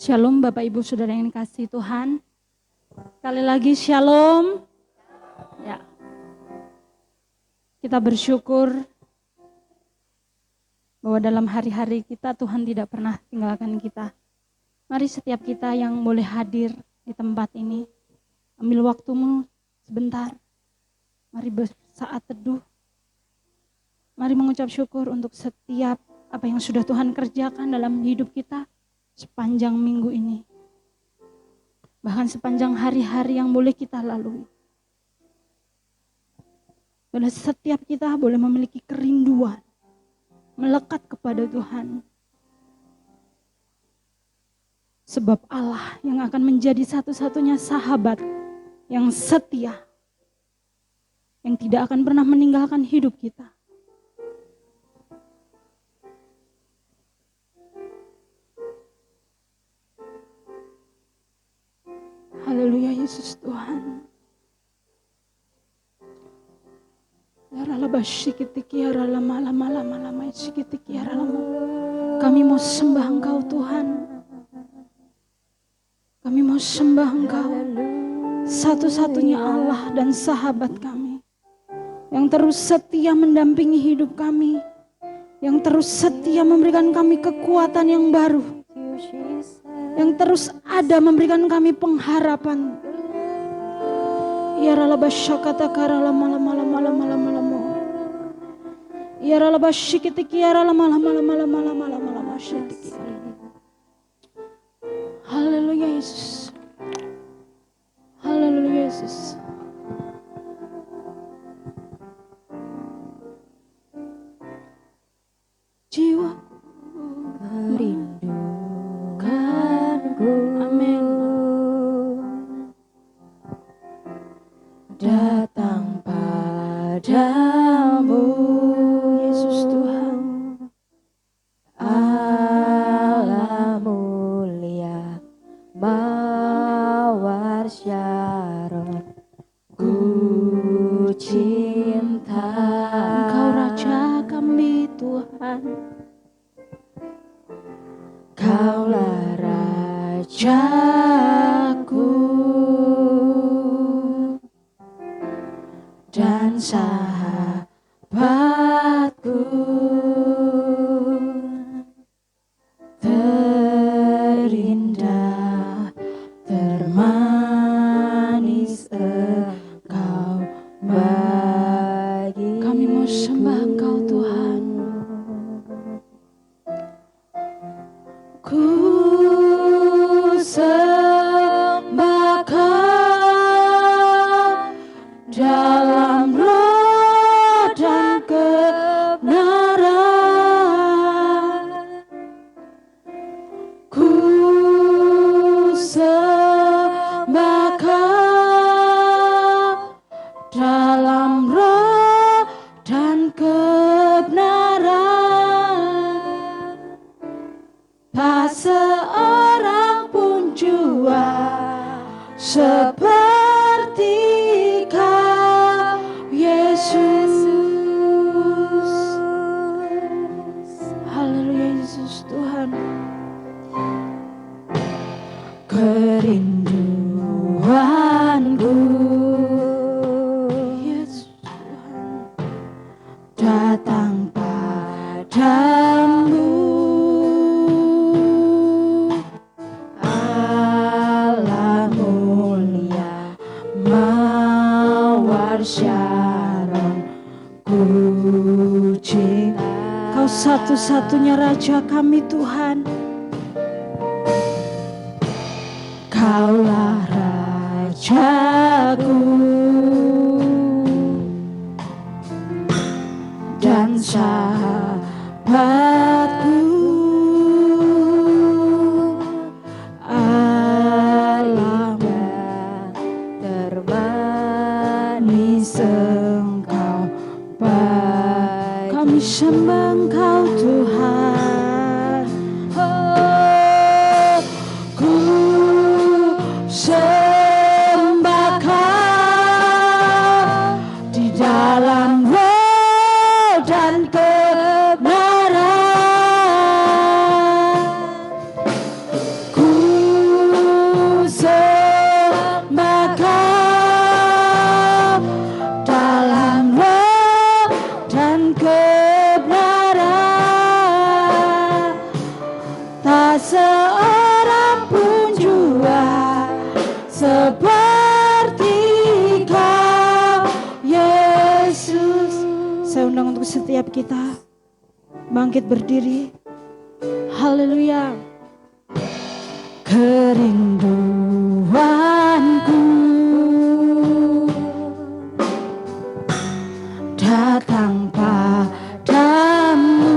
Shalom Bapak Ibu Saudara yang dikasihi Tuhan. Sekali lagi shalom. Ya. Kita bersyukur bahwa dalam hari-hari kita Tuhan tidak pernah tinggalkan kita. Mari setiap kita yang boleh hadir di tempat ini, ambil waktumu sebentar. Mari bersaat teduh. Mari mengucap syukur untuk setiap apa yang sudah Tuhan kerjakan dalam hidup kita sepanjang minggu ini. Bahkan sepanjang hari-hari yang boleh kita lalui. Bila setiap kita boleh memiliki kerinduan melekat kepada Tuhan. Sebab Allah yang akan menjadi satu-satunya sahabat yang setia. Yang tidak akan pernah meninggalkan hidup kita. Haleluya Yesus Tuhan. Kami mau sembah Engkau Tuhan. Kami mau sembah Engkau. Satu-satunya Allah dan sahabat kami. Yang terus setia mendampingi hidup kami. Yang terus setia memberikan kami kekuatan yang baru. Yang terus ada memberikan kami pengharapan. Ya ralabasyakata karalamalamalamalamalamalam. Ya ralabasyikitiki ya ralamalamalamalamalamalamalamasyitik. Haleluya Yesus. Haleluya Yesus. Jiwaku merindukanku. Amin. Datang padamu Yesus Tuhan. Allah mulia mawar Syaron, ku cinta Engkau Raja kami Tuhan. Kaulah Rajaku dan sahabatku, terindah, termanis Engkau bagi Kami mau sembah Engkau Tuhan. Ku sembah Kau dalam roh dan kebenaran. Ku sembah Kau dalam roh dan kebenaran. Tak seorang pun jua seperti Kau Yesus. Haleluya Yesus Tuhan. Kerinduanku Yesus Tuhan. datang padamu. Allah mulia mawar Syaron, ku cinta. Kau satu-satunya Raja kami Tuhan. Kaulah Rajaku dan sahabatku, Allahmu termanis Engkau bagi Kami sembah Engkau Tuhan. Oh, ku sembah Kau di dalam roh dan kebenaran. Ku undang untuk setiap kita bangkit berdiri. Haleluya. Kerinduanku datang padamu,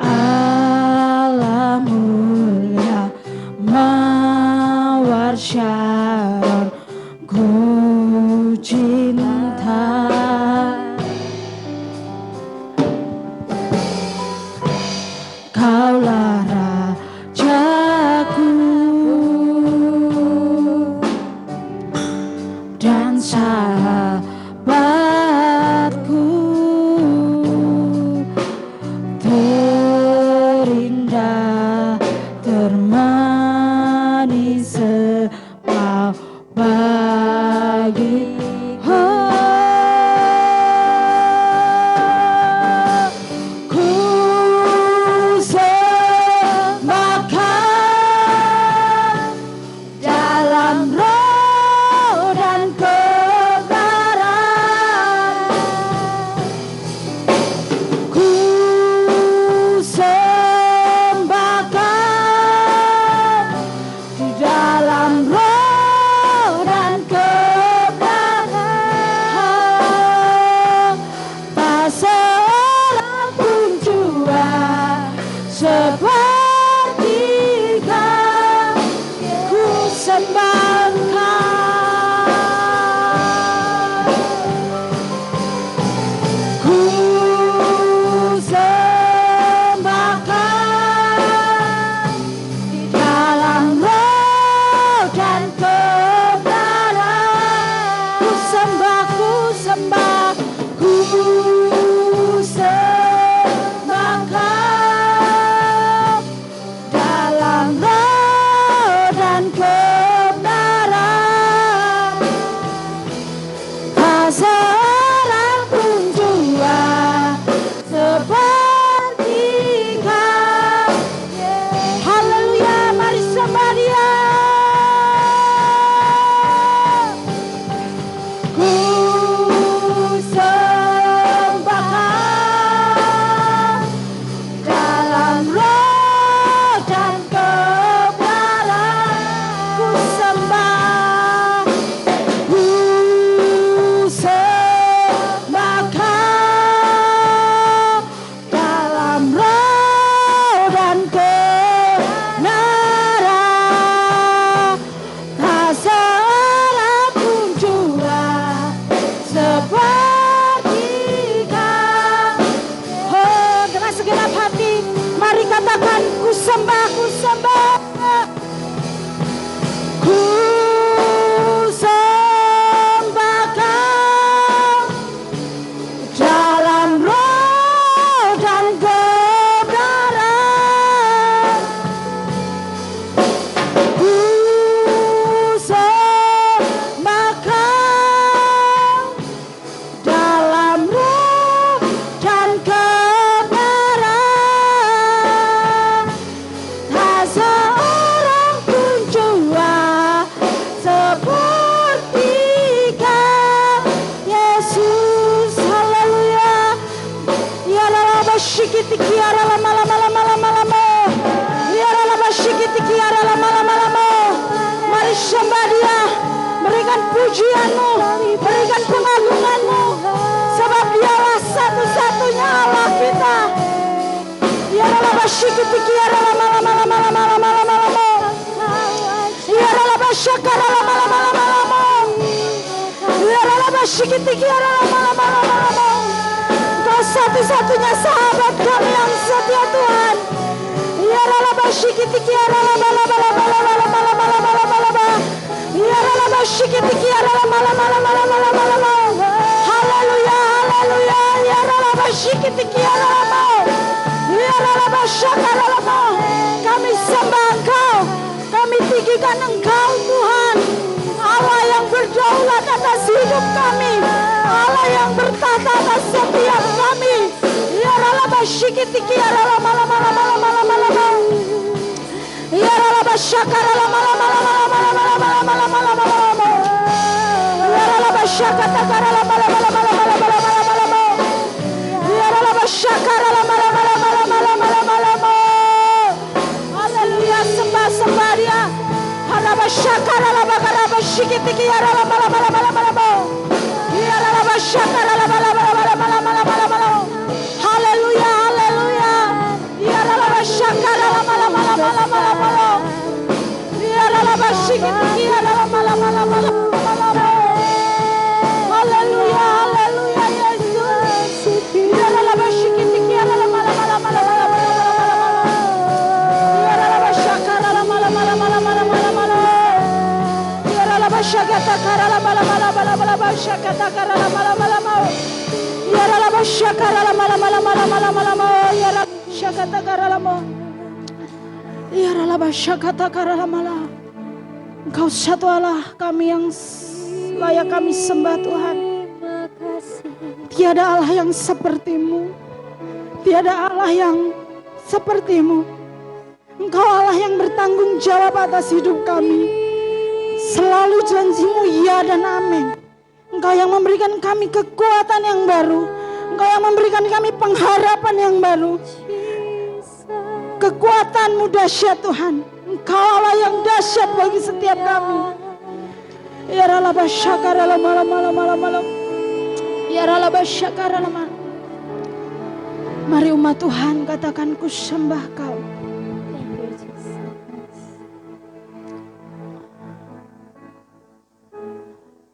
Allah mulia mawar Syaron, ku cinta. Kaulah rajaku dan sahabatku, terindah termanis engkau bagi pujianmu, berikan pengagunganmu, sebab dialah satu-satunya Allah kita. Ya Allah basyikiti kiara lama-lama. Ya Allah basyakara lama-lama. Ya Allah basyikiti kiara lama-lama. Kau satu-satunya sahabat kami yang setia Tuhan. Ya Allah basyikiti kiara lama-lama. Ya Allah basyikiti kiara lama-lama. Haleluya, haleluya. Ya Allah basyikiti kiara lama. Ya Allah basyakara lama. Kami sembah Engkau, kami tinggikan Engkau Tuhan, Allah yang berdaulat atas hidup kami, Allah yang bertata atas setiap kami. Ya Allah basyikiti kiara lama-lama. Ya Allah basyakara lama-lama. Ya Allah basyakata kara lama-lama. Haleluya, haleluya. Haleluya, haleluya Engkau satu Allah kami yang layak kami sembah Tuhan. Tiada Allah yang seperti-Mu. Tiada Allah yang seperti-Mu. Engkau Allah yang bertanggung jawab atas hidup kami. Selalu janji-Mu ya dan amin. Engkau yang memberikan kami kekuatan yang baru. Engkau yang memberikan kami pengharapan yang baru. Kekuatan-Mu dahsyat Tuhan. Engkau Allah yang dahsyat bagi setiap kami. Ya Allah basyakara malam. Ya Allah basyakara malam. Mari umat Tuhan katakan ku sembah Kau.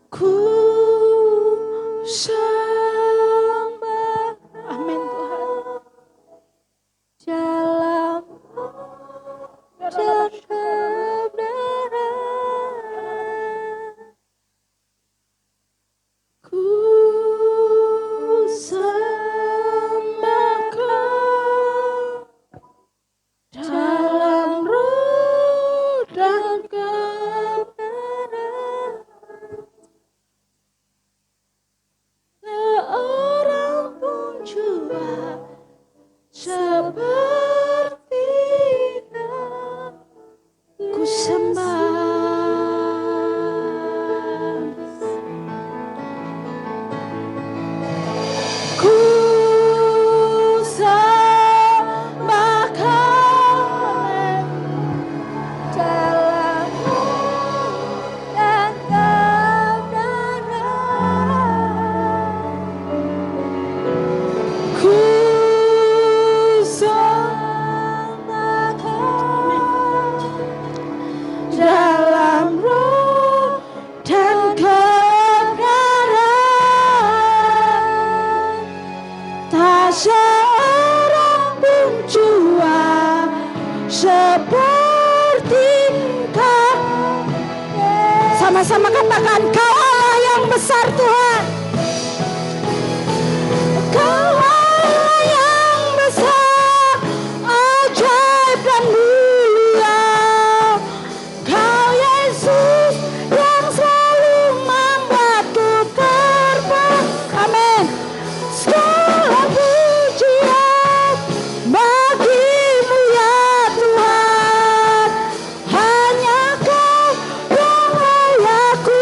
Ku sembah. Amin Tuhan. Dalam dan kebenaran Ku sembah Kau dalam roh dan kebenaran. Seorang pun jua seperti Kau ku sembah. Ku sembah Kau dalam dan kebenaran ku sembah Kau dalam roh dan kebenaran. Tak seorang pun jua seperti Kau. Sama-sama katakan Kau Allah yang besar Tuhan. Kau Allah yang besar, ajaib dan mulia. Kau Yesus yang selalu membuatku terbang. Amin. Segala pujian bagi-Mu ya Tuhan. Hanya Kau yang layak ku.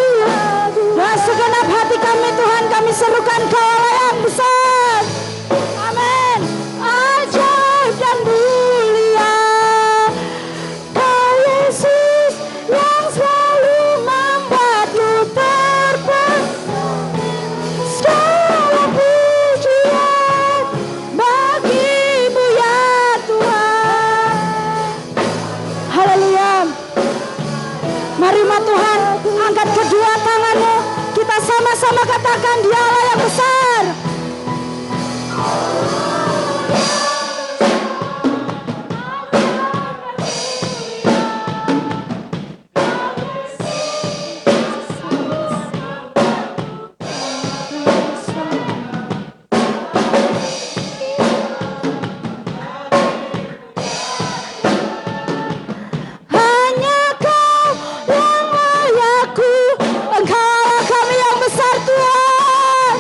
Dan segenap hati kami Tuhan, kami serukan Kau Allah yang besar. Amin. Ajaib dan mulia. Kau Yesus yang selalu membuatku terbang. Segala pujian bagi-Mu ya Tuhan. Haleluya. Mari umat Tuhan, angkat kedua tanganmu. Kita sama-sama katakan Dia Allah yang besar. Hanya Kau yang layak ku. Engkau Allah kami yang besar Tuhan.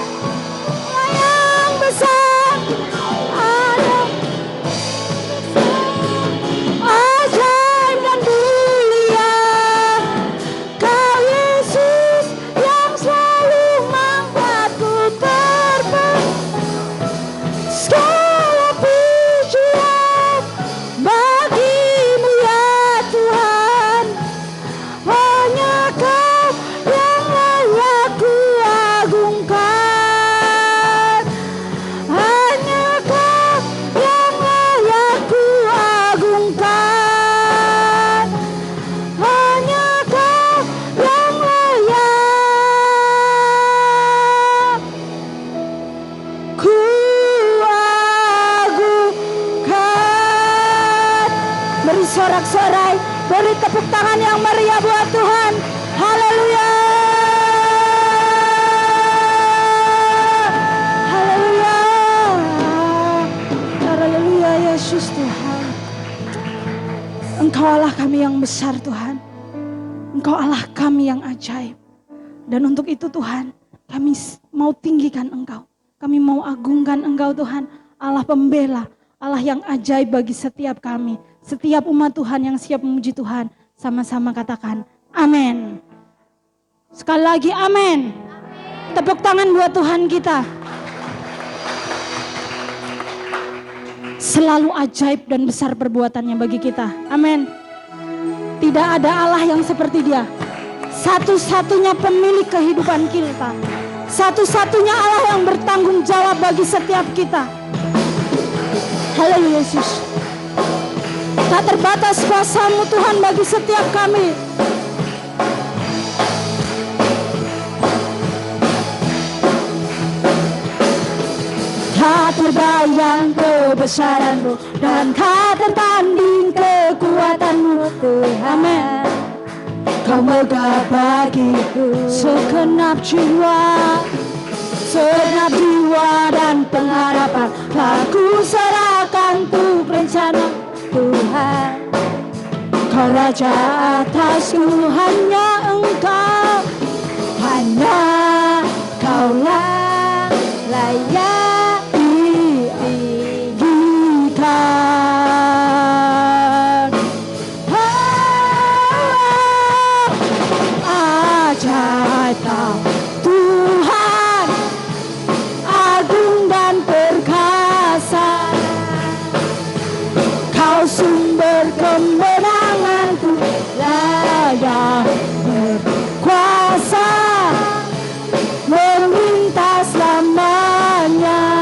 bersorak-sorai. Beri tepuk tangan yang meriah buat Tuhan. Haleluya. Haleluya. Haleluya Yesus Tuhan. Engkau Allah kami yang besar Tuhan. Engkau Allah kami yang ajaib. Dan untuk itu Tuhan, kami mau tinggikan Engkau. Kami mau agungkan Engkau Tuhan. Allah pembela, Allah yang ajaib bagi setiap kami. Setiap umat Tuhan yang siap memuji Tuhan. Sama-sama katakan amin. Sekali lagi amin. Tepuk tangan buat Tuhan kita. Selalu ajaib dan besar perbuatannya bagi kita. Amin. Tidak ada Allah yang seperti Dia. Satu-satunya pemilik kehidupan kita. Satu-satunya Allah yang bertanggung jawab bagi setiap kita. Haleluya Yesus. Tak terbatas kuasa-Mu Tuhan bagi setiap kami. Tak terbayang kebesaran-Mu dan tak tertanding kekuatan-Mu Tuhan. Amin. Kau megah bagiku segenap jiwa dan pengharapan. Aku serahkan untuk rencana Tuhan. Kau Raja atasku, hanya Engkau, hanya Kaulah layak ditinggikan. Ajaib Kau Tuhan, agung dan perkasa. Kau sumber kemenanganku, layak berkuasa, meminta selamanya.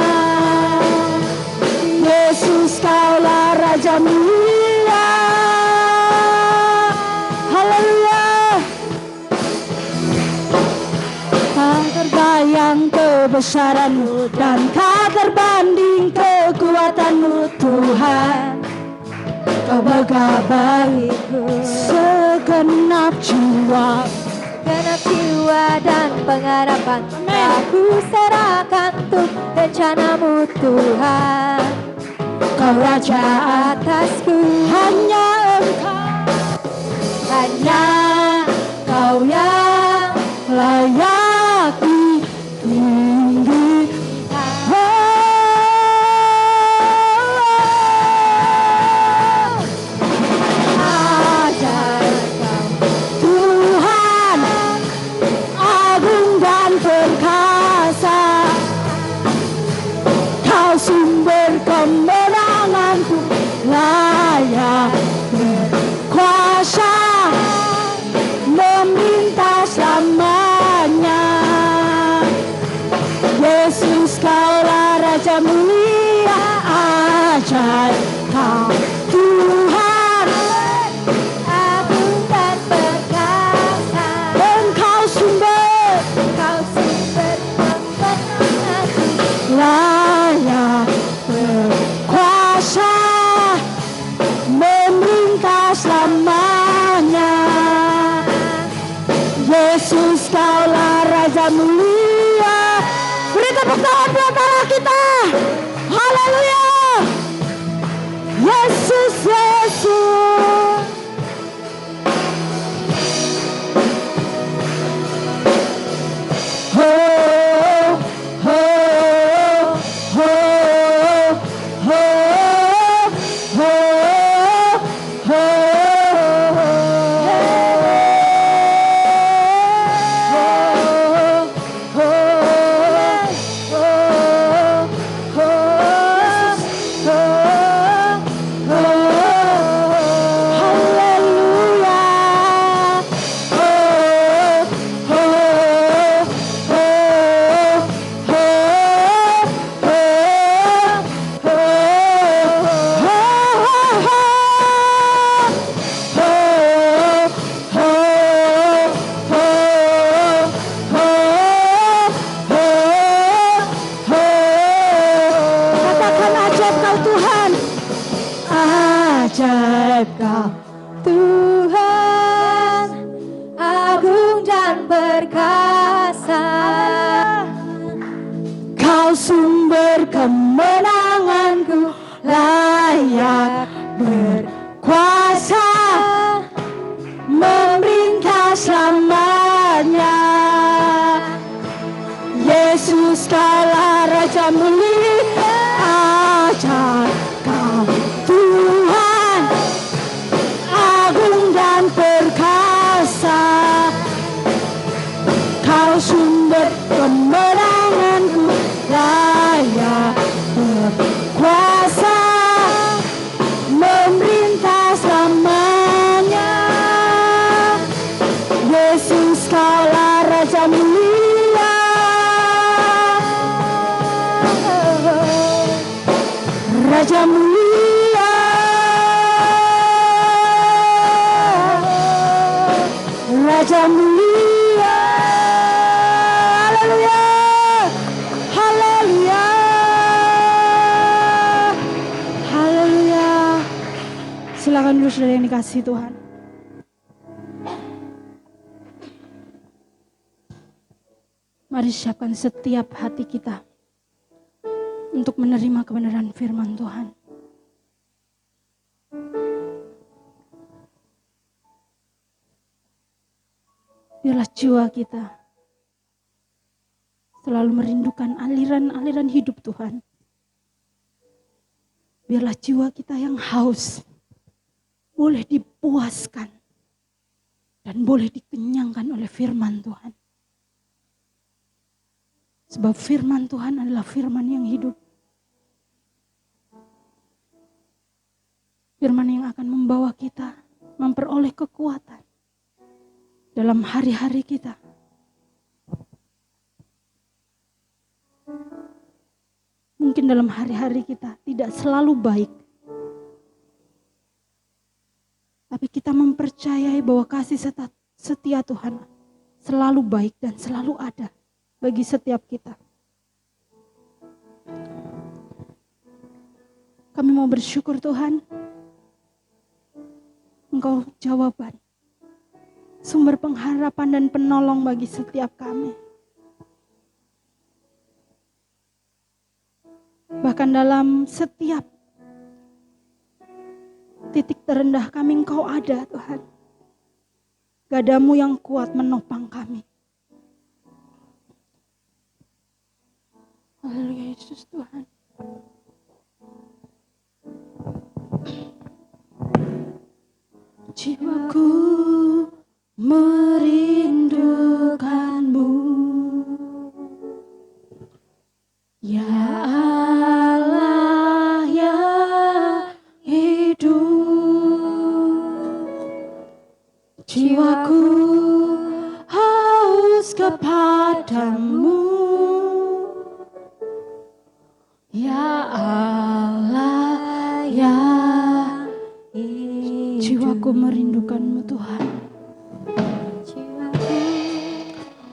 Yesus Kaulah Raja mulia. Haleluya. Tak terbayang kebesaran-Mu dan tak terbanding kekuatan-Mu Tuhan. Kau megah bagiku segenap jiwa dan pengharapan. Aku serahkan untuk rencana-Mu Tuhan. Kau Raja atasku, hanya Engkau, hanya Kau yang layak ditinggikan. Sumber kemenanganku, layak berkuasa, meminta selamanya. Yesus Kaulah Raja mulia, ajaib Kau Tuhan, Agung dan perkasa. Engkau sumber kemenanganku. layak berkuasa, memerintah selamanya. Yesus Kaulah Raja mulia. Beri tepuk tangan buat Allah kita. Haleluya. Yesus, Yesus. Katakan ajaib Kau Tuhan, ajaib ajaib Kau. Tuhan agung dan perkasa. Kau sumber kemenanganku, layak berkuasa, memerintah selamanya. Yesus Kaulah Raja mulia, ajaib Kau Tuhan, agung dan perkasa. Kau sumber kemenanganku, layak berkuasa, memerintah selamanya. Yesus Kaulah Raja mulia, Raja mulia, Raja mulia. Haleluya, haleluya, haleluya. Silakan dulu saudara yang dikasihi Tuhan. Mari siapkan setiap hati kita untuk menerima kebenaran firman Tuhan. Biarlah jiwa kita selalu merindukan aliran-aliran hidup Tuhan. Biarlah jiwa kita yang haus boleh dipuaskan dan boleh dikenyangkan oleh firman Tuhan. Sebab firman Tuhan adalah firman yang hidup. Firman yang akan membawa kita memperoleh kekuatan dalam hari-hari kita. Mungkin dalam hari-hari kita tidak selalu baik. Tapi kita mempercayai bahwa kasih setia Tuhan selalu baik dan selalu ada bagi setiap kita. Kami mau bersyukur Tuhan, Engkau jawaban, sumber pengharapan dan penolong bagi setiap kami. Bahkan dalam setiap titik terendah kami Engkau ada Tuhan. Gadamu yang kuat menopang kami. Haleluya Yesus Tuhan. Jiwaku merindukanmu, ya Allah yang hidup. Jiwaku haus kepadamu, ya Allah yang hidup. Jiwaku merindukanmu Tuhan. Jiwaku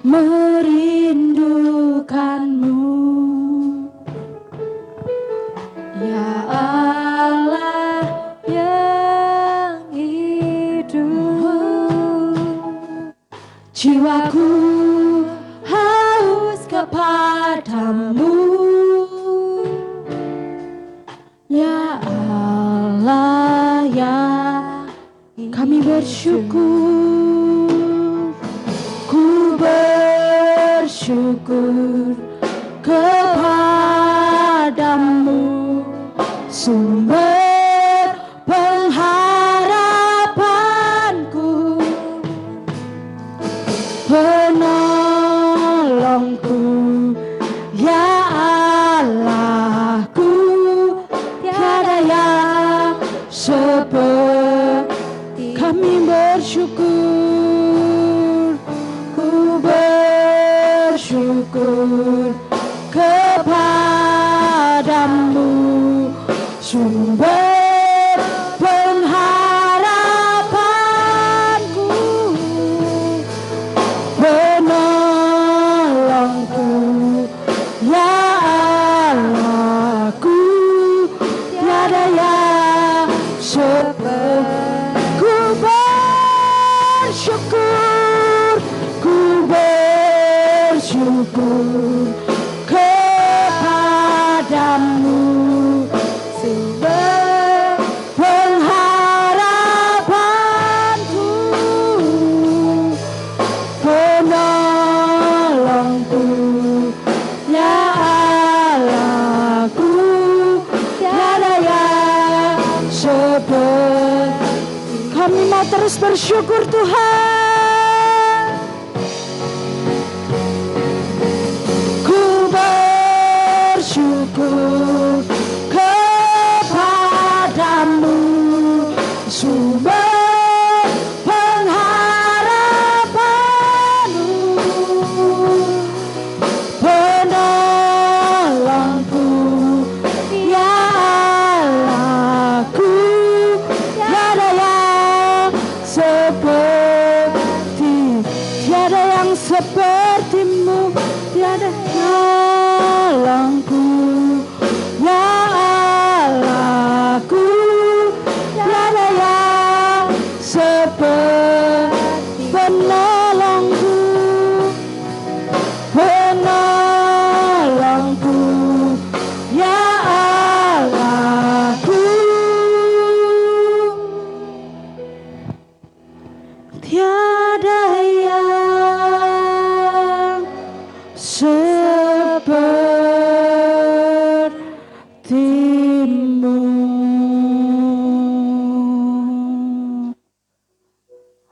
Merindukanmu, ya Allah yang hidup. jiwaku haus kepadamu, ya Allah ya. Kami bersyukur, ku bersyukur kepadamu, sumber pengharapanku, penolongku, ya Allahku, tiada yang seperti. Kami bersyukur, ku bersyukur kepadamu, sumber pengharapanku, penolongku, ya Allahku, tiada yang seperti. terus bersyukur Tuhan. Ku bersyukur kepadamu, sumber pengharapanmu, penolongku, ya Allahku. Tiada yang seperti, tiada yang sepertimu, tiada nolongku, ya Allahku. Tiada yang seperti penolongku, penolongku, ya Allahku. Tiada yang sepertimu.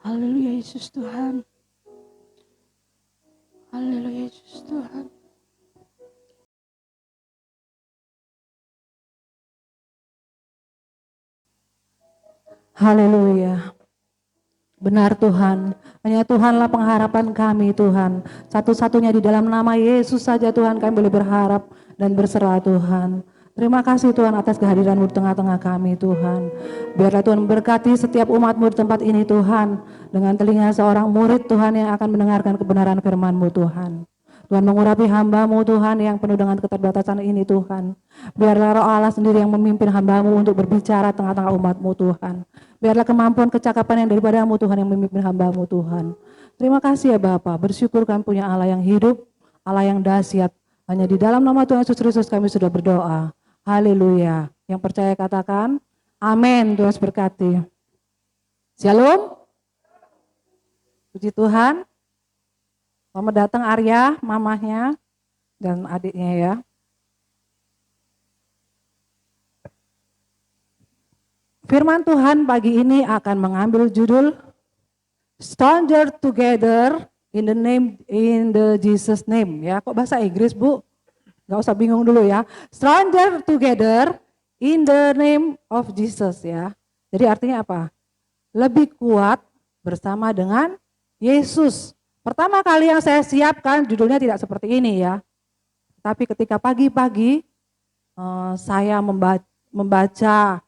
Haleluya Yesus Tuhan. Haleluya Yesus Tuhan. Haleluya. Benar Tuhan, hanya Tuhanlah pengharapan kami Tuhan. Satu-satunya di dalam nama Yesus saja Tuhan kami boleh berharap dan berserah Tuhan. Terima kasih Tuhan atas kehadiran-Mu di tengah-tengah kami Tuhan. Biarlah Tuhan berkati setiap umat-Mu di tempat ini Tuhan. Dengan telinga seorang murid Tuhan yang akan mendengarkan kebenaran firman-Mu Tuhan. Tuhan mengurapi hamba-Mu Tuhan yang penuh dengan keterbatasan ini Tuhan. Biarlah Roh Allah sendiri yang memimpin hamba-Mu untuk berbicara tengah-tengah umat-Mu Tuhan. Biarlah kemampuan kecakapan yang daripada-Mu Tuhan yang memimpin hamba-Mu Tuhan. Terima kasih ya Bapa, bersyukur kami punya Allah yang hidup, Allah yang dahsyat. Hanya di dalam nama Tuhan Yesus Kristus kami sudah berdoa. Haleluya. Yang percaya katakan, amin. Tuhan berkati. Shalom. Puji Tuhan. Selamat datang Arya, mamahnya, dan adiknya ya. Firman Tuhan pagi ini akan mengambil judul Stronger Together in the Jesus name. Ya, kok bahasa Inggris Bu? Gak usah bingung dulu ya. Stronger Together in the name of Jesus ya. Jadi artinya apa? Lebih kuat bersama dengan Yesus. Pertama kali yang saya siapkan judulnya tidak seperti ini ya. Tapi ketika pagi-pagi saya membaca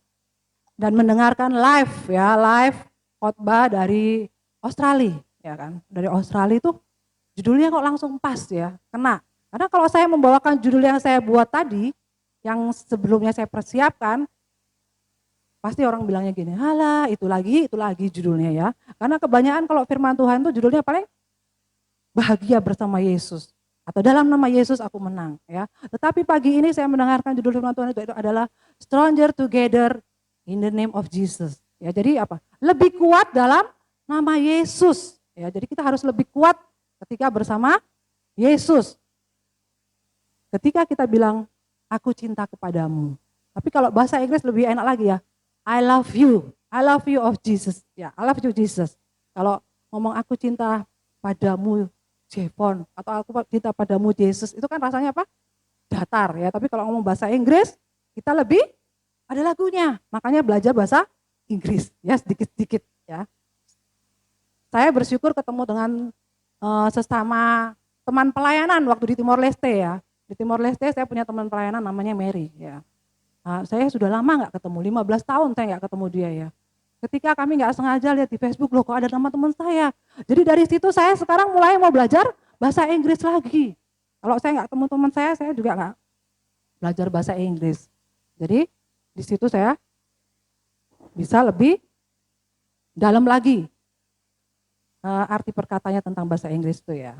dan mendengarkan live khotbah dari Australia ya kan. Dari Australia itu judulnya kok langsung pas ya, kena. Karena kalau saya membawakan judul yang saya buat tadi, yang sebelumnya saya persiapkan, pasti orang bilangnya gini, halah itu lagi judulnya ya. Karena kebanyakan kalau firman Tuhan itu judulnya paling bahagia bersama Yesus. Atau dalam nama Yesus aku menang ya. Tetapi pagi ini saya mendengarkan judul firman Tuhan itu adalah Stronger Together in the name of Jesus. Ya, jadi apa? Lebih kuat dalam nama Yesus. Ya, jadi kita harus lebih kuat ketika bersama Yesus. Ketika kita bilang aku cinta kepadamu. Tapi kalau bahasa Inggris lebih enak lagi ya. I love you of Jesus. Ya, I love you Jesus. Kalau ngomong aku cinta padamu Jepon atau aku cinta padamu Yesus, itu kan rasanya apa? Datar ya. Tapi kalau ngomong bahasa Inggris, kita lebih ada lagunya. Makanya belajar bahasa Inggris ya sedikit-sedikit ya. Saya bersyukur ketemu dengan sesama teman pelayanan waktu di Timor Leste ya. Di Timor Leste saya punya teman pelayanan namanya Mary ya. Nah, saya sudah lama nggak ketemu, 15 tahun saya nggak ketemu dia ya. Ketika kami nggak sengaja lihat di Facebook, loh kok ada nama teman saya. Jadi dari situ saya sekarang mulai mau belajar bahasa Inggris lagi. Kalau saya nggak ketemu teman saya juga nggak belajar bahasa Inggris. Jadi di situ saya bisa lebih dalam lagi arti perkataannya tentang bahasa Inggris itu ya.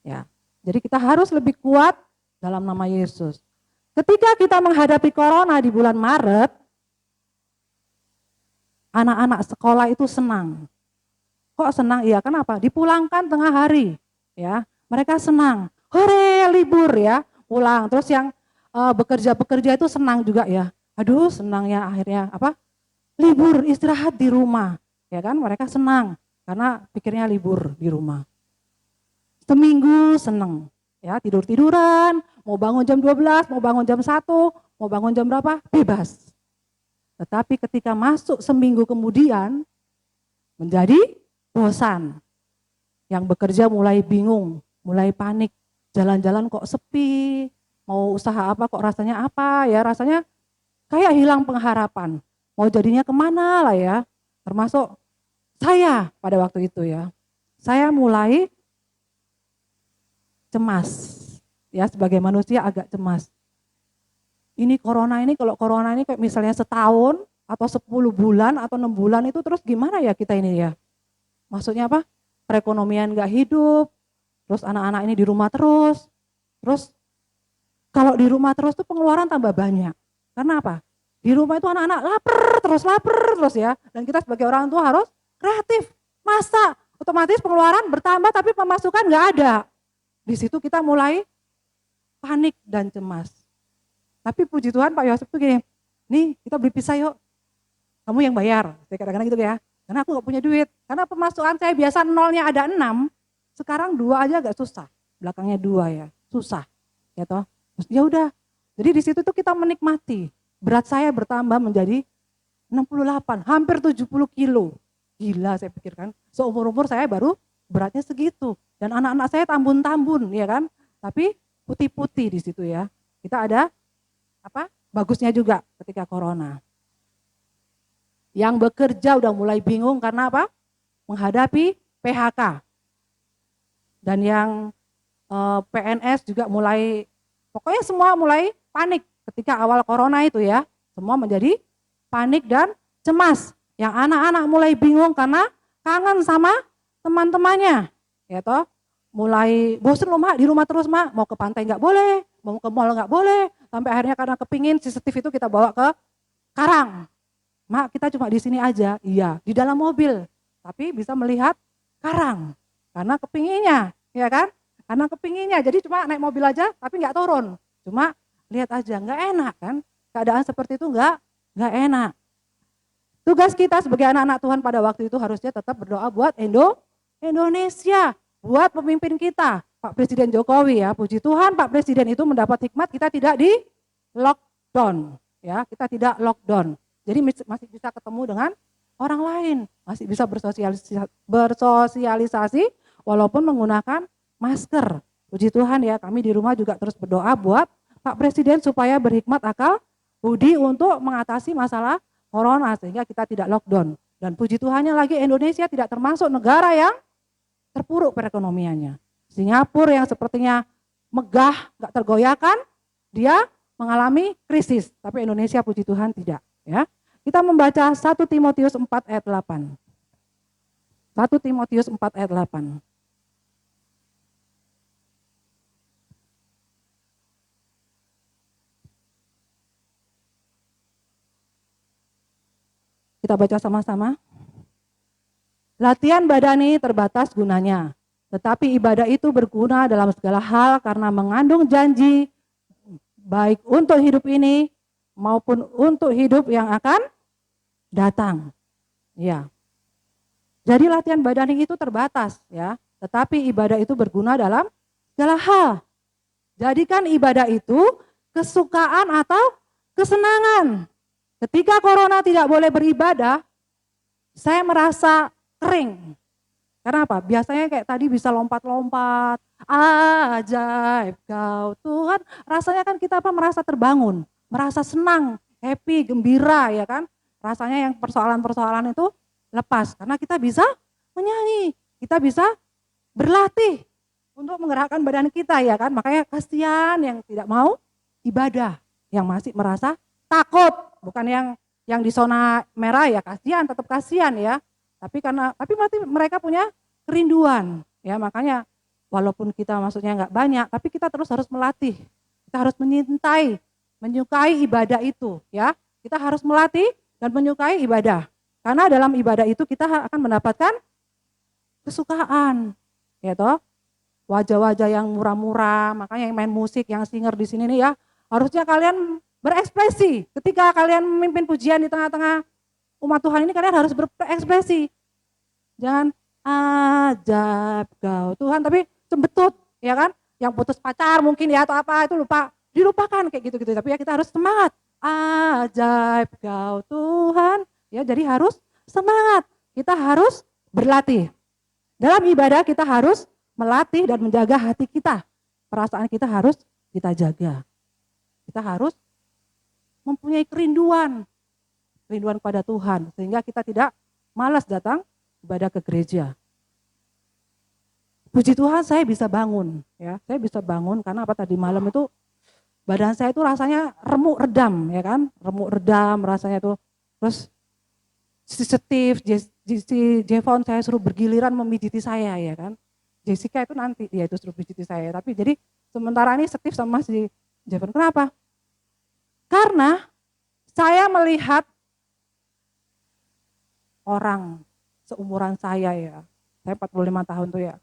Ya, jadi kita harus lebih kuat dalam nama Yesus. Ketika kita menghadapi corona di bulan Maret, anak-anak sekolah itu senang. Kok senang? Iya, kenapa? Dipulangkan tengah hari, ya. Mereka senang. Hore, libur ya, pulang. Terus yang bekerja itu senang juga ya. Aduh, senangnya akhirnya apa? Libur, istirahat di rumah. ya kan? Mereka senang karena pikirnya libur di rumah. Seminggu seneng, ya tidur-tiduran, mau bangun jam 12, mau bangun jam 1, mau bangun jam berapa, bebas. Tetapi ketika masuk seminggu kemudian, menjadi bosan. Yang bekerja mulai bingung, mulai panik, jalan-jalan kok sepi, mau usaha apa kok rasanya apa, ya rasanya kayak hilang pengharapan. Mau jadinya kemana lah ya, termasuk saya pada waktu itu ya. Saya mulai cemas, ya sebagai manusia agak cemas. Ini kalau corona ini kayak misalnya setahun atau 10 bulan atau 6 bulan itu terus gimana ya kita ini ya? Maksudnya apa? Perekonomian gak hidup, terus anak-anak ini di rumah terus kalau di rumah terus tuh pengeluaran tambah banyak. Karena apa? Di rumah itu anak-anak lapar terus ya. Dan kita sebagai orang tua harus kreatif, masak. Otomatis pengeluaran bertambah tapi pemasukan gak ada. Di situ kita mulai panik dan cemas. Tapi puji Tuhan Pak Yosef tuh gini, nih kita beli pisah yuk, kamu yang bayar. Saya kadang-kadang gitu ya, karena aku gak punya duit. Karena pemasukan saya biasa nolnya ada 6, sekarang 2 aja agak susah. Belakangnya 2 ya, susah. Ya toh, ya udah. Jadi di situ tuh kita menikmati. Berat saya bertambah menjadi 68, hampir 70 kilo. Gila saya pikirkan, seumur-umur saya baru beratnya segitu. Dan anak-anak saya tambun-tambun, ya kan. Tapi putih-putih di situ ya. Kita ada bagusnya juga ketika corona. Yang bekerja udah mulai bingung karena apa? Menghadapi PHK. Dan yang PNS juga mulai, pokoknya semua mulai panik ketika awal corona itu ya. Semua menjadi panik dan cemas. Yang anak-anak mulai bingung karena kangen sama teman-temannya. Ya toh, mulai bosen loh mak, di rumah terus mak, mau ke pantai nggak boleh, mau ke mall nggak boleh, sampai akhirnya karena kepingin CCTV itu kita bawa ke Karang. Mak kita cuma di sini aja, iya di dalam mobil, tapi bisa melihat Karang, karena kepinginnya, ya kan? Karena kepinginnya, jadi cuma naik mobil aja, tapi nggak turun, cuma lihat aja, nggak enak kan? Keadaan seperti itu nggak enak. Tugas kita sebagai anak-anak Tuhan pada waktu itu harusnya tetap berdoa buat Indonesia, buat pemimpin kita, Pak Presiden Jokowi ya. Puji Tuhan Pak Presiden itu mendapat hikmat, kita tidak di lockdown ya, kita tidak lockdown. Jadi masih bisa ketemu dengan orang lain, masih bisa bersosialisasi walaupun menggunakan masker. Puji Tuhan ya, kami di rumah juga terus berdoa buat Pak Presiden supaya berhikmat akal budi untuk mengatasi masalah corona sehingga kita tidak lockdown. Dan puji Tuhannya lagi Indonesia tidak termasuk negara yang terpuruk perekonomiannya. Singapura yang sepertinya megah, gak tergoyahkan, dia mengalami krisis. Tapi Indonesia puji Tuhan tidak. Ya, kita membaca 1 Timotius 4 ayat 8. 1 Timotius 4 ayat 8. Kita baca sama-sama. Latihan badani terbatas gunanya, tetapi ibadah itu berguna dalam segala hal karena mengandung janji baik untuk hidup ini maupun untuk hidup yang akan datang. Ya. Jadi latihan badani itu terbatas ya, tetapi ibadah itu berguna dalam segala hal. Jadikan ibadah itu kesukaan atau kesenangan. Ketika corona tidak boleh beribadah, saya merasa kering. Karena apa? Biasanya kayak tadi bisa lompat-lompat, ajaib kau Tuhan. Rasanya kan kita merasa terbangun, merasa senang, happy, gembira ya kan. Rasanya yang persoalan-persoalan itu lepas. Karena kita bisa menyanyi, kita bisa berlatih untuk menggerakkan badan kita ya kan. Makanya kasihan yang tidak mau ibadah, yang masih merasa takut, bukan yang di zona merah ya kasihan, tetap kasihan ya. Tapi mereka punya kerinduan ya, makanya walaupun kita maksudnya nggak banyak, tapi kita terus harus melatih. Kita harus menyukai ibadah itu ya. Kita harus melatih dan menyukai ibadah. Karena dalam ibadah itu kita akan mendapatkan kesukaan. Ya toh. Wajah-wajah yang murah-murah, makanya yang main musik, yang singer di sini nih ya, harusnya kalian berekspresi. Ketika kalian memimpin pujian di tengah-tengah umat Tuhan ini, kalian harus berekspresi. Jangan ajaib kau Tuhan, tapi cembetut, ya kan? Yang putus pacar mungkin ya atau apa itu lupa, dilupakan kayak gitu-gitu. Tapi ya kita harus semangat. Ajaib kau Tuhan. Ya, jadi harus semangat. Kita harus berlatih. Dalam ibadah kita harus melatih dan menjaga hati kita. Perasaan kita harus kita jaga. Kita harus mempunyai kerinduan kepada Tuhan sehingga kita tidak malas datang ibadah ke gereja. Puji Tuhan saya bisa bangun, ya. Saya bisa bangun karena apa, tadi malam itu badan saya itu rasanya remuk redam, ya kan? Remuk redam rasanya itu. Terus si Steve, si Jevon saya suruh bergiliran memijiti saya, ya kan? Jessica itu nanti dia itu suruh mijiti saya. Tapi jadi sementara ini Steve sama si Jevon, kenapa? Karena saya melihat orang seumuran saya, ya. Saya 45 tahun tuh ya.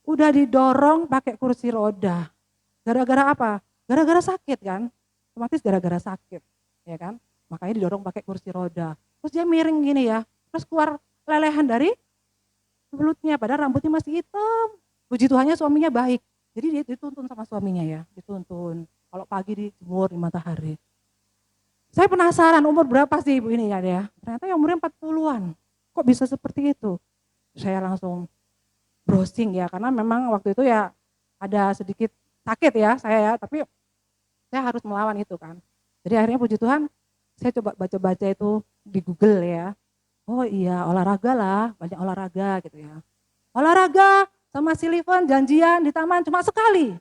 Udah didorong pakai kursi roda. Gara-gara apa? Gara-gara sakit kan? Otomatis gara-gara sakit, ya kan? Makanya didorong pakai kursi roda. Terus dia miring gini ya, terus keluar lelehan dari mulutnya, padahal rambutnya masih hitam. Puji Tuhannya suaminya baik. Jadi dia dituntun sama suaminya ya, dituntun. Kalau pagi dijemur di matahari. Saya penasaran umur berapa sih ibu ini ya? Ternyata yang umurnya 40-an. Kok bisa seperti itu? Saya langsung browsing ya, karena memang waktu itu ya ada sedikit sakit ya saya ya, tapi saya harus melawan itu kan. Jadi akhirnya puji Tuhan saya coba baca-baca itu di Google ya. Oh iya, olahraga lah, banyak olahraga gitu ya. Olahraga sama si Liven janjian di taman cuma sekali.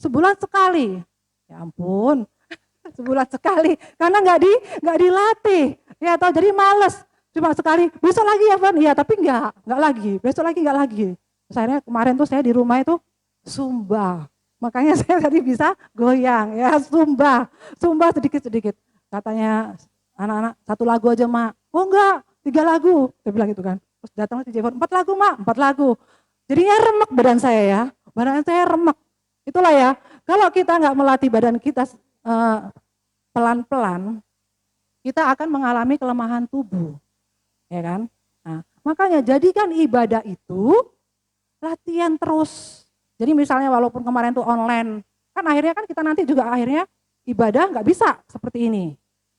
Sebulan sekali. Ya ampun, sebulan sekali. Karena nggak dilatih. Ya atau jadi males. Cuma sekali, besok lagi ya Van? Iya tapi nggak lagi. Besok lagi nggak lagi. Terus akhirnya kemarin tuh saya di rumah itu Zumba. Makanya saya tadi bisa goyang ya, Zumba sedikit-sedikit. Katanya anak-anak 1 lagu aja mak. Oh enggak, 3 lagu. Saya bilang gitu kan. Terus datang si Jevon, 4 lagu mak, 4 lagu. Jadinya remek badan saya ya. Badan saya remek. Itulah ya, kalau kita nggak melatih badan kita pelan-pelan, kita akan mengalami kelemahan tubuh. Ya kan? Nah, makanya jadikan ibadah itu latihan terus. Jadi misalnya walaupun kemarin tuh online, kan akhirnya kan kita nanti juga akhirnya ibadah nggak bisa seperti ini.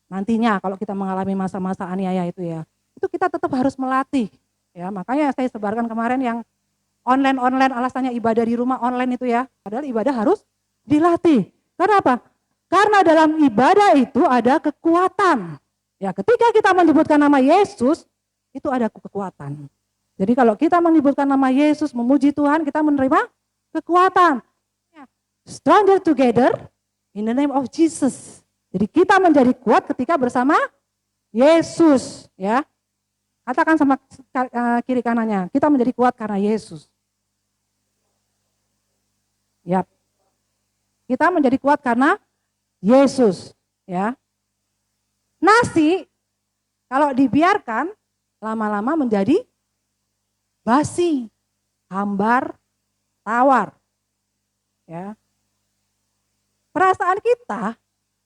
Nantinya kalau kita mengalami masa-masa aniaya itu ya, itu kita tetap harus melatih. Ya, makanya saya sebarkan kemarin yang online alasannya ibadah di rumah online itu ya. Padahal ibadah harus dilatih. Karena apa? Karena dalam ibadah itu ada kekuatan. Ya, ketika kita menyebutkan nama Yesus, itu ada kekuatan. Jadi kalau kita menyebutkan nama Yesus, memuji Tuhan, kita menerima kekuatan. Stronger together in the name of Jesus. Jadi kita menjadi kuat ketika bersama Yesus, ya. Katakan sama kiri kanannya, kita menjadi kuat karena Yesus. Ya. Kita menjadi kuat karena Yesus, ya. Nasi kalau dibiarkan lama-lama menjadi basi, hambar, tawar. Ya. Perasaan kita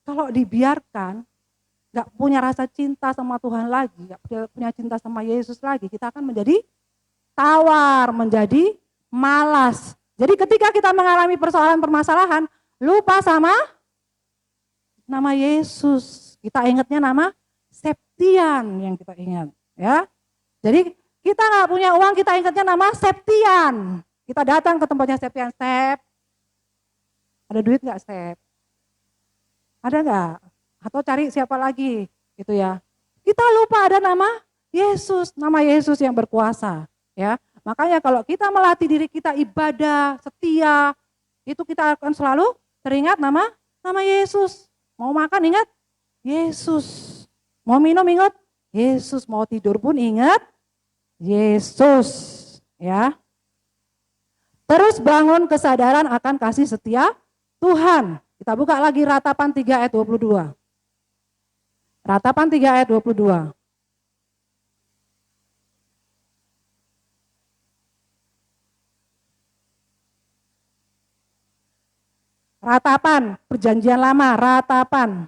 kalau dibiarkan nggak punya rasa cinta sama Tuhan lagi, nggak punya cinta sama Yesus lagi, kita akan menjadi tawar, menjadi malas. Jadi ketika kita mengalami permasalahan, lupa sama nama Yesus. Kita ingatnya nama Septian yang kita ingat, ya. Jadi kita nggak punya uang, kita ingatnya nama Septian. Kita datang ke tempatnya Septian, Sep. Ada duit nggak Sep? Ada nggak? Atau cari siapa lagi, gitu ya. Kita lupa ada nama Yesus yang berkuasa, ya. Makanya kalau kita melatih diri kita ibadah, setia, itu kita akan selalu teringat nama Yesus. Mau makan ingat Yesus. Mau minum ingat Yesus. Mau tidur pun ingat Yesus, ya. Terus bangun kesadaran akan kasih setia Tuhan. Kita buka lagi Ratapan 3 ayat 22. Ratapan 3 ayat 22. Ratapan, perjanjian lama, ratapan.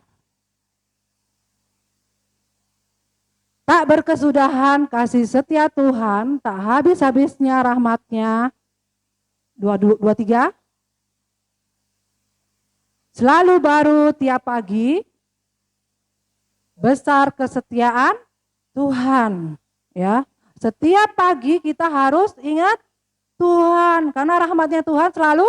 Tak berkesudahan kasih setia Tuhan, tak habis-habisnya rahmatnya. 23. Selalu baru tiap pagi, besar kesetiaan Tuhan. Ya, setiap pagi kita harus ingat Tuhan, karena rahmatnya Tuhan selalu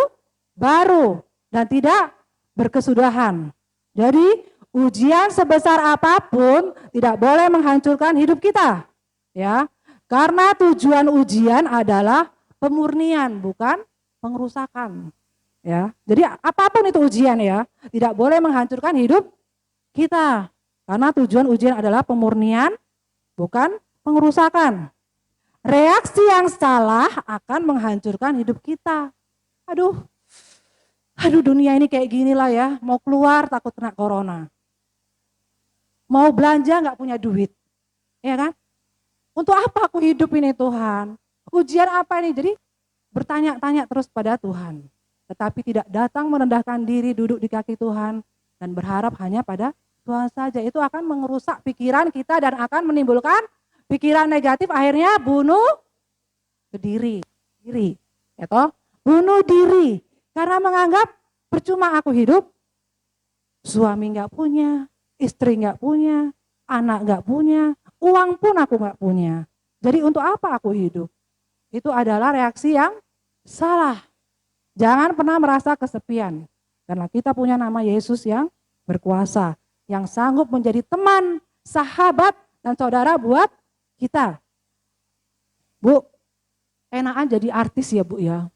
baru dan tidak berkesudahan. Jadi ujian sebesar apapun tidak boleh menghancurkan hidup kita. Ya, karena tujuan ujian adalah pemurnian, bukan pengerusakan. Ya, jadi apapun itu ujian ya, tidak boleh menghancurkan hidup kita. Karena tujuan ujian adalah pemurnian, bukan pengerusakan. Reaksi yang salah akan menghancurkan hidup kita. Aduh dunia ini kayak gini lah ya, mau keluar takut kena corona. Mau belanja nggak punya duit, ya kan? Untuk apa aku hidup ini Tuhan? Ujian apa ini? Jadi bertanya-tanya terus pada Tuhan. Tetapi tidak datang merendahkan diri duduk di kaki Tuhan dan berharap hanya pada Tuhan saja. Itu akan merusak pikiran kita dan akan menimbulkan pikiran negatif, akhirnya bunuh diri. Ya toh? Bunuh diri. Karena menganggap percuma aku hidup, suami nggak punya, istri nggak punya, anak nggak punya, uang pun aku nggak punya. Jadi untuk apa aku hidup? Itu adalah reaksi yang salah. Jangan pernah merasa kesepian. Karena kita punya nama Yesus yang berkuasa. Yang sanggup menjadi teman, sahabat, dan saudara buat kita. Bu, enakan jadi artis ya Bu ya.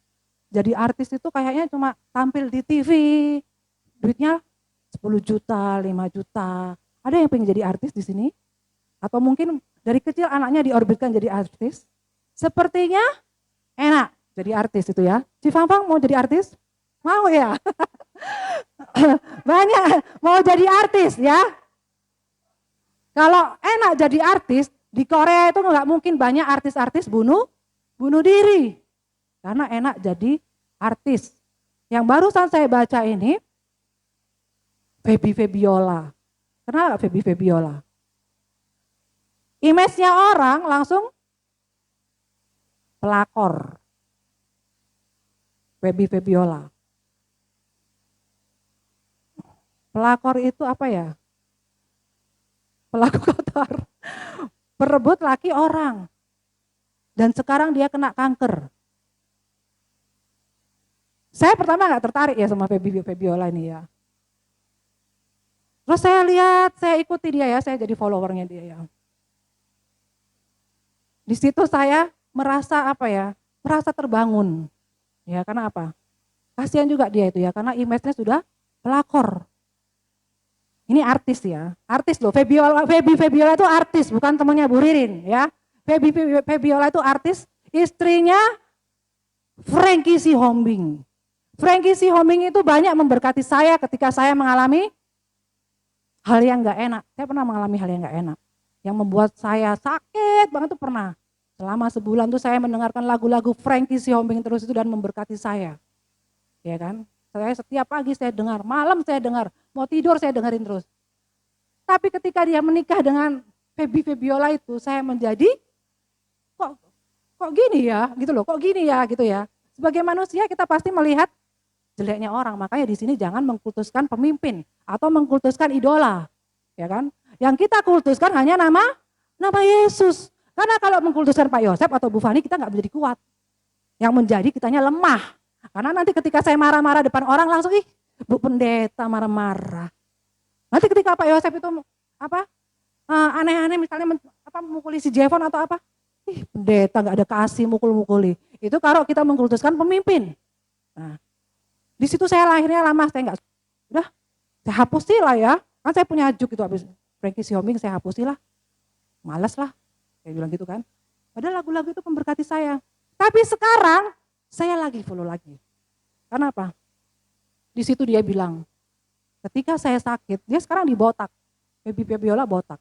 Jadi artis itu kayaknya cuma tampil di TV, duitnya 10 juta, 5 juta. Ada yang pengen jadi artis di sini? Atau mungkin dari kecil anaknya diorbitkan jadi artis? Sepertinya enak jadi artis itu ya. Si Fang mau jadi artis? Mau ya? Banyak mau jadi artis ya. Kalau enak jadi artis, di Korea itu nggak mungkin banyak artis-artis bunuh diri. Karena enak jadi artis. Yang barusan saya baca ini, Feby Febiola. Kenal gak Feby Febiola? Image-nya orang langsung pelakor. Feby Febiola. Pelakor itu apa ya? Pelaku kotor. Perebut laki orang. Dan sekarang dia kena kanker. Saya pertama gak tertarik ya sama Feby Febiola ini ya. Terus saya lihat, saya ikuti dia ya, saya jadi followernya dia ya. Di situ saya merasa apa ya, merasa terbangun. Ya karena apa? Kasihan juga dia itu ya, karena image-nya sudah pelakor. Ini artis ya, artis loh. Feby Febiola itu artis, bukan temannya Bu Ririn ya. Feby Febiola itu artis, istrinya Frankie Sihombing. Frankie Sihombing itu banyak memberkati saya ketika saya mengalami hal yang gak enak. Saya pernah mengalami hal yang gak enak. Yang membuat saya sakit banget tuh pernah. Selama sebulan tuh saya mendengarkan lagu-lagu Frankie Sihombing terus itu dan memberkati saya. Ya kan? Saya setiap pagi saya dengar, malam saya dengar, mau tidur saya dengerin terus. Tapi ketika dia menikah dengan Feby Febiola itu, saya menjadi kok gini ya, gitu loh, kok gini ya, gitu ya. Sebagai manusia kita pasti melihat jeleknya orang, makanya di sini jangan mengkultuskan pemimpin atau mengkultuskan idola, ya kan? Yang kita kultuskan hanya nama Yesus. Karena kalau mengkultuskan Pak Yosep atau Bu Fani kita nggak menjadi kuat. Yang menjadi kitanya lemah. Karena nanti ketika saya marah-marah depan orang langsung Bu pendeta marah-marah. Nanti ketika Pak Yosep itu aneh-aneh misalnya memukuli si Jevon atau apa, pendeta nggak ada kasih mukul-mukuli. Itu kalau kita mengkultuskan pemimpin. Nah, di situ saya lahirnya lama, saya nggak, udah saya hapusin lah ya. Kan saya punya juk itu habis Frankie Sihombing saya hapusin lah. Males lah, saya bilang gitu kan. Padahal lagu-lagu itu memberkati saya. Tapi sekarang saya lagi follow lagi. Karena apa? Di situ dia bilang, ketika saya sakit, dia sekarang dibotak. Feby Febiola botak.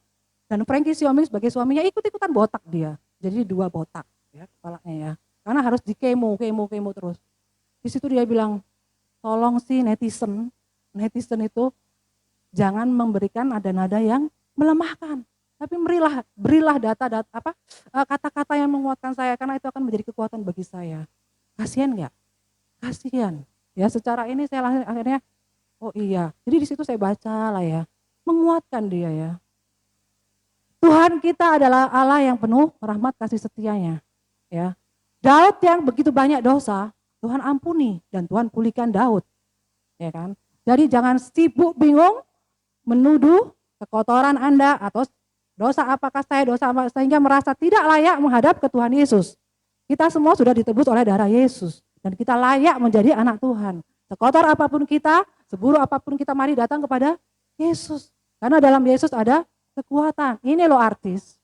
Dan Frankie Sihombing sebagai suaminya ikut-ikutan botak dia. Jadi 2 botak ya kepalanya ya. Karena harus di kemo terus. Di situ dia bilang, tolong sih netizen itu jangan memberikan nada-nada yang melemahkan. Tapi berilah kata-kata yang menguatkan saya, karena itu akan menjadi kekuatan bagi saya. Kasihan nggak? Kasihan. Ya, secara ini saya akhirnya, oh iya. Jadi di situ saya baca lah ya, menguatkan dia ya. Tuhan kita adalah Allah yang penuh rahmat kasih setianya. Ya. Daud yang begitu banyak dosa, Tuhan ampuni dan Tuhan pulihkan Daud. Ya kan? Jadi jangan sibuk bingung menuduh kekotoran Anda atau dosa apakah saya, dosa apa, sehingga merasa tidak layak menghadap ke Tuhan Yesus. Kita semua sudah ditebus oleh darah Yesus dan kita layak menjadi anak Tuhan. Sekotor apapun kita, seburuk apapun kita, mari datang kepada Yesus. Karena dalam Yesus ada kekuatan. Ini loh artis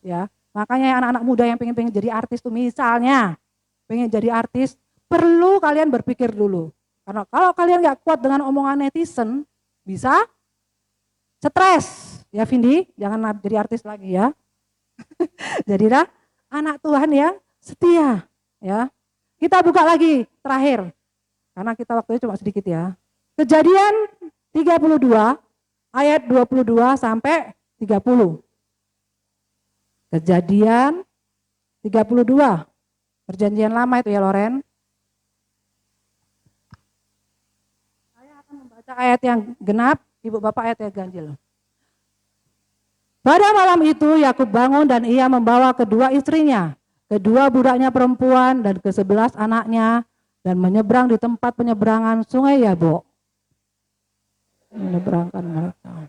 ya. Makanya anak-anak muda yang pengen jadi artis tuh, misalnya pengen jadi artis, perlu kalian berpikir dulu. Karena kalau kalian gak kuat dengan omongan netizen, bisa stres. Ya Vindi, jangan jadi artis lagi ya. Jadilah anak Tuhan yang setia. Ya. Kita buka lagi terakhir. Karena kita waktunya cuma sedikit ya. Kejadian 32 ayat 22 sampai 30. Kejadian 32. Perjanjian lama itu ya Loren. Saya akan membaca ayat yang genap, Ibu Bapak ayat yang ganjil. Pada malam itu Yakub bangun dan ia membawa kedua istrinya, kedua budaknya perempuan dan ke-11 anaknya, dan menyeberang di tempat penyeberangan sungai Yabok. Menyeberangkan mereka.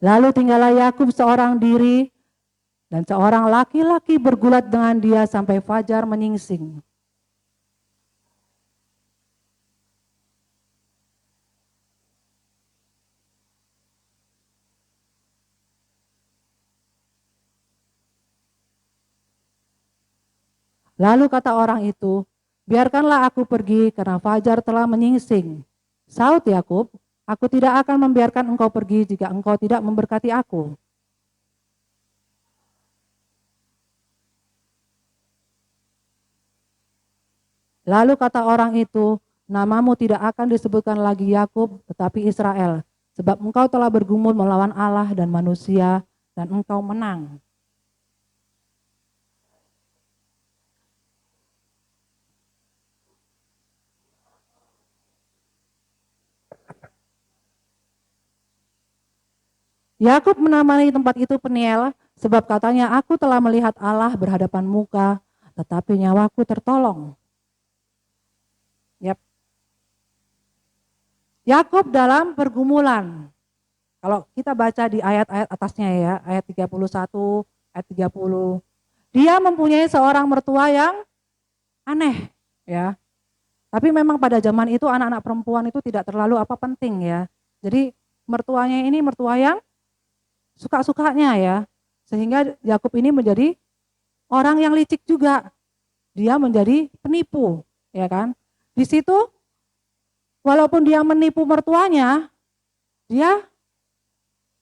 Lalu tinggallah Yakub seorang diri dan seorang laki-laki bergulat dengan dia sampai fajar menyingsing. Lalu kata orang itu, biarkanlah aku pergi karena fajar telah menyingsing. Saud Yakub, aku tidak akan membiarkan engkau pergi jika engkau tidak memberkati aku. Lalu kata orang itu, namamu tidak akan disebutkan lagi Yakub, tetapi Israel, sebab engkau telah bergumul melawan Allah dan manusia, dan engkau menang. Yakub menamai tempat itu Peniel, sebab katanya aku telah melihat Allah berhadapan muka, tetapi nyawaku tertolong. Yap. Yakub dalam pergumulan. Kalau kita baca di ayat-ayat atasnya ya, ayat 31, ayat 30. Dia mempunyai seorang mertua yang aneh ya. Tapi memang pada zaman itu anak-anak perempuan itu tidak terlalu penting ya. Jadi mertuanya ini mertua yang suka-sukanya ya, sehingga Yakub ini menjadi orang yang licik juga, dia menjadi penipu, ya kan? Di situ, walaupun dia menipu mertuanya, dia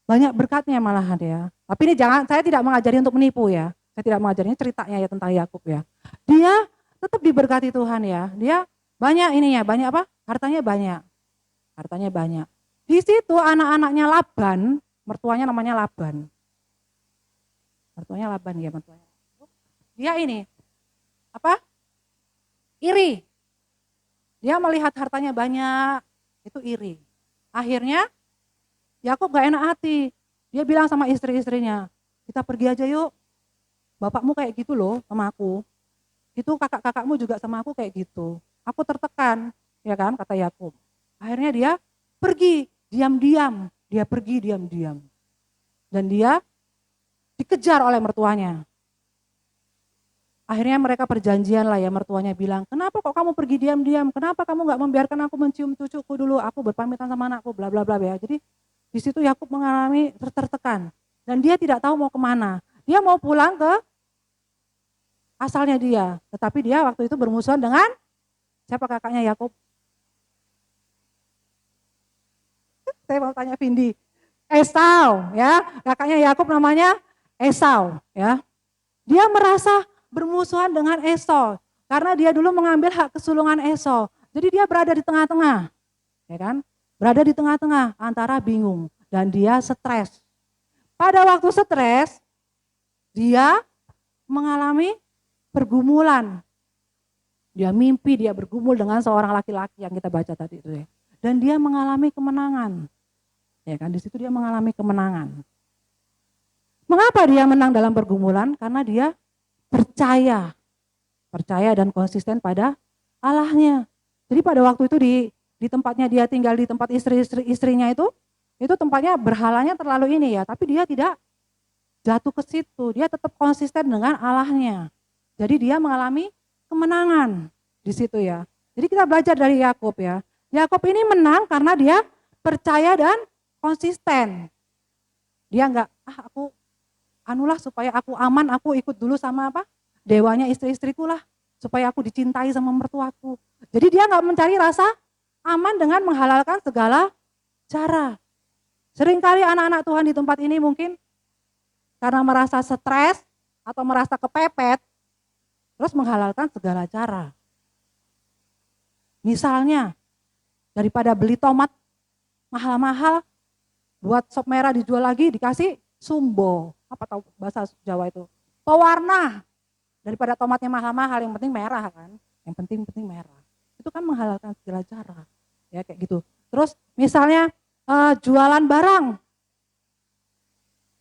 banyak berkatnya malahan ya. Tapi ini saya tidak mengajari untuk menipu ya, saya tidak mengajari, ceritanya ya tentang Yakub ya. Dia tetap diberkati Tuhan ya, dia banyak ininya, banyak hartanya banyak. Di situ anak-anaknya Laban, mertuanya namanya Laban. Mertuanya. Dia ini, iri. Dia melihat hartanya banyak, itu iri. Akhirnya, Yakub gak enak hati. Dia bilang sama istri-istrinya, kita pergi aja yuk. Bapakmu kayak gitu loh sama aku. Itu kakak-kakakmu juga sama aku kayak gitu. Aku tertekan, ya kan, kata Yakub. Akhirnya dia pergi, diam-diam. Dia pergi diam-diam. Dan dia dikejar oleh mertuanya. Akhirnya mereka perjanjian lah ya, mertuanya bilang, kenapa kok kamu pergi diam-diam? Kenapa kamu gak membiarkan aku mencium cucuku dulu? Aku berpamitan sama anakku, bla bla bla ya. Jadi di situ Yakub mengalami tertekan. Dan dia tidak tahu mau kemana. Dia mau pulang ke asalnya dia. Tetapi dia waktu itu bermusuhan dengan siapa kakaknya Yakub? Saya mau tanya Vindi. Esau ya, kakaknya Yakub namanya Esau ya. Dia merasa bermusuhan dengan Esau karena dia dulu mengambil hak kesulungan Esau. Jadi dia berada di tengah-tengah. Ya kan? berada di tengah-tengah antara bingung dan dia stres. Pada waktu stres, dia mengalami pergumulan. Dia mimpi, dia bergumul dengan seorang laki-laki yang kita baca tadi itu ya. Dan dia mengalami kemenangan. Ya kan, di situ dia mengalami kemenangan. Mengapa dia menang dalam pergumulan? Karena dia percaya dan konsisten pada Allahnya. Jadi pada waktu itu di tempatnya dia tinggal, di tempat istrinya itu tempatnya berhalanya terlalu ini ya, tapi dia tidak jatuh ke situ, dia tetap konsisten dengan Allahnya. Jadi dia mengalami kemenangan di situ ya. Jadi kita belajar dari Yakub ya. Yakub ini menang karena dia percaya dan konsisten. Dia enggak, aku anulah supaya aku aman, aku ikut dulu sama apa? Dewanya istri-istriku lah, supaya aku dicintai sama mertuaku. Jadi dia enggak mencari rasa aman dengan menghalalkan segala cara. Seringkali anak-anak Tuhan di tempat ini mungkin karena merasa stres atau merasa kepepet, terus menghalalkan segala cara. Misalnya, daripada beli tomat mahal-mahal, buat sop merah dijual lagi, dikasih sumbo. Apa tahu bahasa Jawa itu? Pewarna. Daripada tomatnya mahal-mahal, yang penting merah kan. Yang penting merah. Itu kan menghalalkan segala cara. Ya kayak gitu. Terus misalnya jualan barang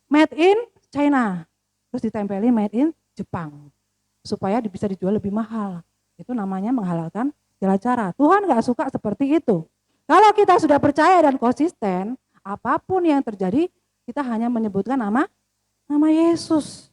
made in China, terus ditempelin made in Jepang, supaya bisa dijual lebih mahal. Itu namanya menghalalkan segala cara. Tuhan gak suka seperti itu. Kalau kita sudah percaya dan konsisten, apapun yang terjadi, kita hanya menyebutkan nama Yesus.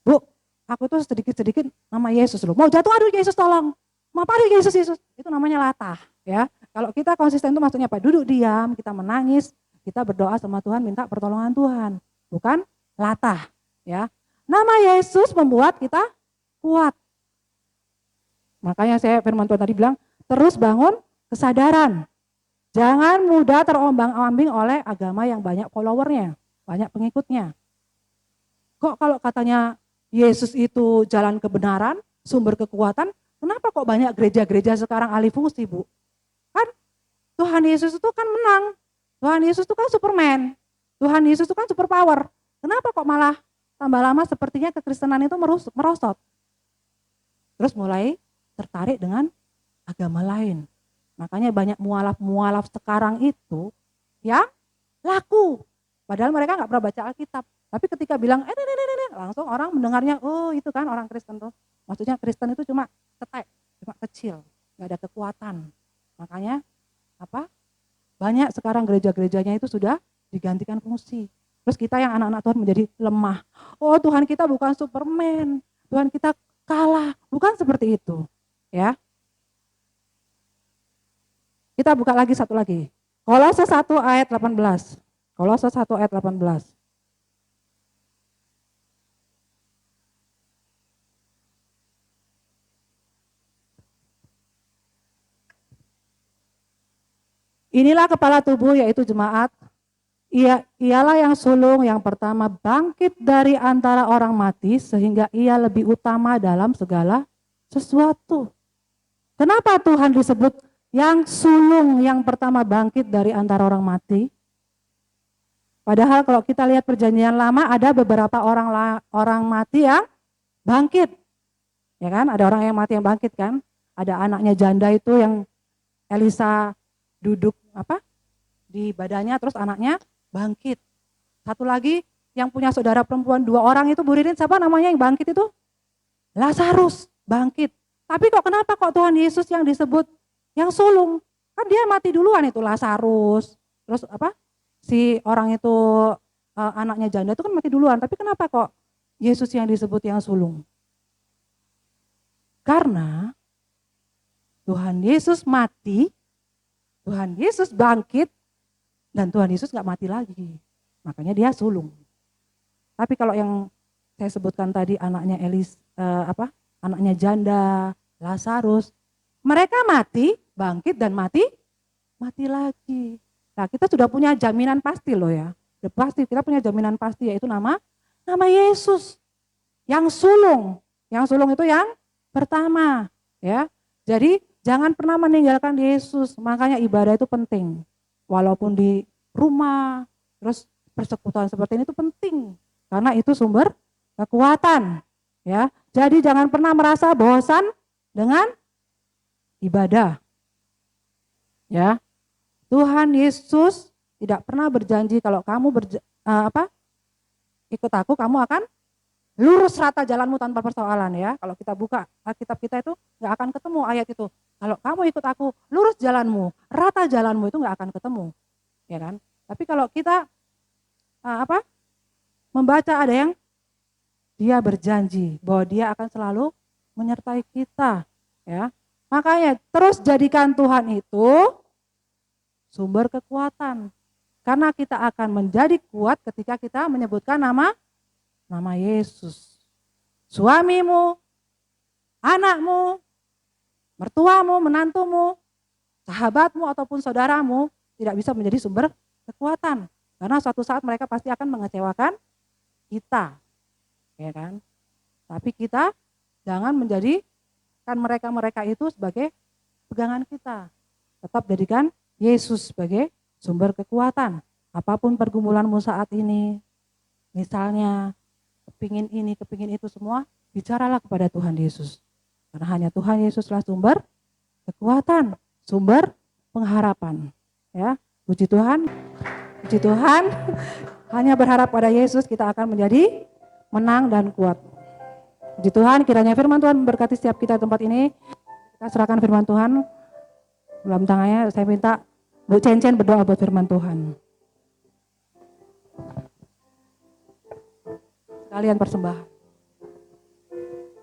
Bu, aku tuh sedikit-sedikit nama Yesus loh. Mau jatuh, aduh Yesus tolong. Mau apa, aduh Yesus. Itu namanya latah. Ya. Kalau kita konsisten itu maksudnya apa? Duduk diam, kita menangis, kita berdoa sama Tuhan, minta pertolongan Tuhan. Bukan latah. Ya. Nama Yesus membuat kita kuat. Makanya saya firman Tuhan tadi bilang, terus bangun kesadaran. Jangan mudah terombang-ambing oleh agama yang banyak followernya, banyak pengikutnya. Kok kalau katanya Yesus itu jalan kebenaran, sumber kekuatan, kenapa kok banyak gereja-gereja sekarang alih fungsi, Bu? Kan Tuhan Yesus itu kan menang. Tuhan Yesus itu kan Superman. Tuhan Yesus itu kan super power. Kenapa kok malah tambah lama sepertinya kekristenan itu merosot? Terus mulai tertarik dengan agama lain. Makanya banyak mualaf-mualaf sekarang itu yang laku. Padahal mereka nggak pernah baca Alkitab. Tapi ketika bilang, langsung orang mendengarnya, oh itu kan orang Kristen tuh. Maksudnya Kristen itu cuma ketek, cuma kecil, nggak ada kekuatan. Makanya apa? Banyak sekarang gereja-gerejanya itu sudah digantikan fungsi. Terus kita yang anak-anak Tuhan menjadi lemah. Oh Tuhan kita bukan Superman, Tuhan kita kalah. Bukan seperti itu. Ya. Kita buka lagi satu lagi. Kolose 1 ayat 18. Kolose 1 ayat 18. Inilah kepala tubuh yaitu jemaat. Ialah yang sulung yang pertama bangkit dari antara orang mati sehingga ia lebih utama dalam segala sesuatu. Kenapa Tuhan disebut yang sulung yang pertama bangkit dari antara orang mati? Padahal kalau kita lihat perjanjian lama ada beberapa orang mati yang bangkit. Ya kan? Ada orang yang mati yang bangkit kan? Ada anaknya janda itu yang Elisa duduk di badannya terus anaknya bangkit. Satu lagi yang punya saudara perempuan 2 orang itu Bu Ririn siapa namanya yang bangkit itu? Lazarus bangkit. Tapi kenapa Tuhan Yesus yang disebut yang sulung? Kan dia mati duluan itu Lazarus. Terus si orang itu anaknya janda itu kan mati duluan. Tapi kenapa kok Yesus yang disebut yang sulung? Karena Tuhan Yesus mati, Tuhan Yesus bangkit, dan Tuhan Yesus gak mati lagi. Makanya dia sulung. Tapi kalau yang saya sebutkan tadi anaknya anaknya janda, Lazarus, mereka mati, bangkit dan mati lagi. Nah, kita sudah punya jaminan pasti loh ya. Pasti kita punya jaminan pasti yaitu nama Yesus. Yang sulung itu yang pertama, ya. Jadi Jangan pernah meninggalkan Yesus. Makanya ibadah itu penting. Walaupun di rumah, terus persekutuan seperti ini itu penting. Karena itu sumber kekuatan. Ya, jadi jangan pernah merasa bosan dengan ibadah. Ya, Tuhan Yesus tidak pernah berjanji kalau kamu ikut aku, kamu akan lurus rata jalanmu tanpa persoalan ya. Kalau kita buka Alkitab kita itu nggak akan ketemu ayat itu. Kalau kamu ikut aku, lurus jalanmu, rata jalanmu, itu nggak akan ketemu, ya kan? Tapi kalau kita membaca, ada yang dia berjanji bahwa dia akan selalu menyertai kita, ya. Makanya terus jadikan Tuhan itu sumber kekuatan. Karena kita akan menjadi kuat ketika kita menyebutkan nama Yesus. Suamimu, anakmu, mertuamu, menantumu, sahabatmu ataupun saudaramu tidak bisa menjadi sumber kekuatan. Karena suatu saat mereka pasti akan mengecewakan kita. Ya kan? Tapi kita jangan menjadikan mereka itu sebagai pegangan kita. Tetap jadikan Yesus sebagai sumber kekuatan. Apapun pergumulanmu saat ini, misalnya kepingin ini, kepingin itu semua, bicaralah kepada Tuhan Yesus. Karena hanya Tuhan Yesuslah sumber kekuatan, sumber pengharapan. Ya, puji Tuhan. Puji Tuhan. Hanya berharap pada Yesus kita akan menjadi menang dan kuat. Puji Tuhan, kiranya firman Tuhan memberkati setiap kita di tempat ini. Kita serahkan firman Tuhan dalam tangannya. Saya minta Bu Cencen berdoa buat firman Tuhan. Kalian persembahan.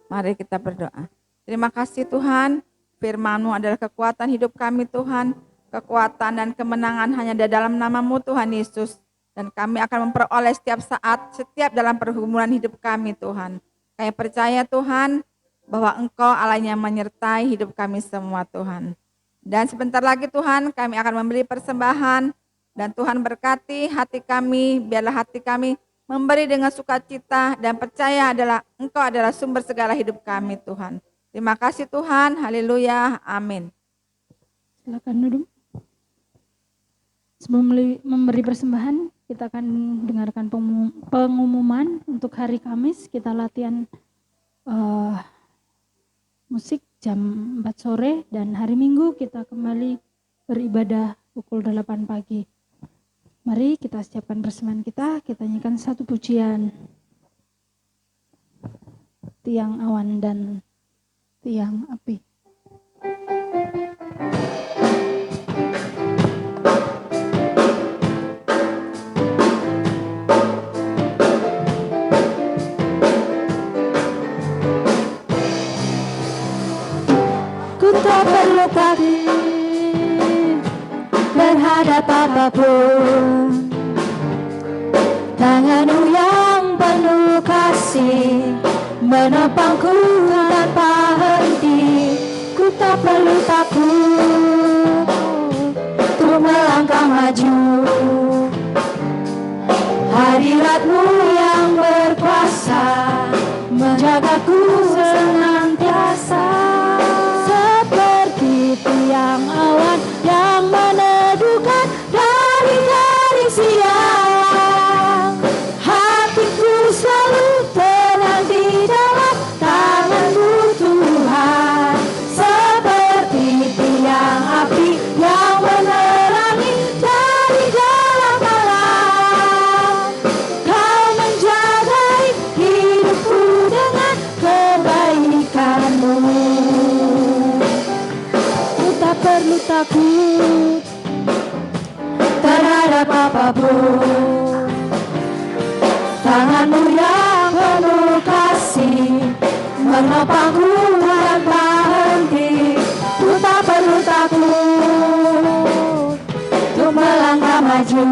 Mari kita berdoa. Terima kasih Tuhan, firman-Mu adalah kekuatan hidup kami Tuhan. Kekuatan dan kemenangan hanya di dalam nama-Mu Tuhan Yesus. Dan kami akan memperoleh setiap saat, setiap dalam pergumulan hidup kami Tuhan. Kami percaya Tuhan bahwa Engkau Allah yang menyertai hidup kami semua Tuhan. Dan sebentar lagi Tuhan kami akan memberi persembahan. Dan Tuhan berkati hati kami, biarlah hati kami memberi dengan sukacita dan percaya adalah Engkau adalah sumber segala hidup kami Tuhan. Terima kasih Tuhan, haleluya, amin. Silakan duduk. Sebelum memberi persembahan, kita akan dengarkan pengumuman untuk hari Kamis. Kita latihan musik jam 4 sore dan hari Minggu kita kembali beribadah pukul 8 pagi. Mari kita siapkan persembahan kita nyanyikan satu pujian. Tiang awan dan tiang api. Ku tak perlu takut terhadap apapun. Tangan-Mu yang penuh kasih menopangku tanpa henti. Ku tak perlu takut untuk melangkah maju. Hadirat-Mu yang berkuasa menjagaku senantiasa. Seperti tiang awan yang meneduhkan dari terik siang. Hatiku selalu tenang di dalam tangan-Mu Tuhan. Seperti tiang api yang menerangi dari dalam malam. Kau menjagai hidupku dengan kebaikan-Mu. Ku tak perlu takut terhadap apapun. Tangan-Mu yang penuh kasih menopangku tanpa henti. Ku tak perlu takut untuk melangkah maju.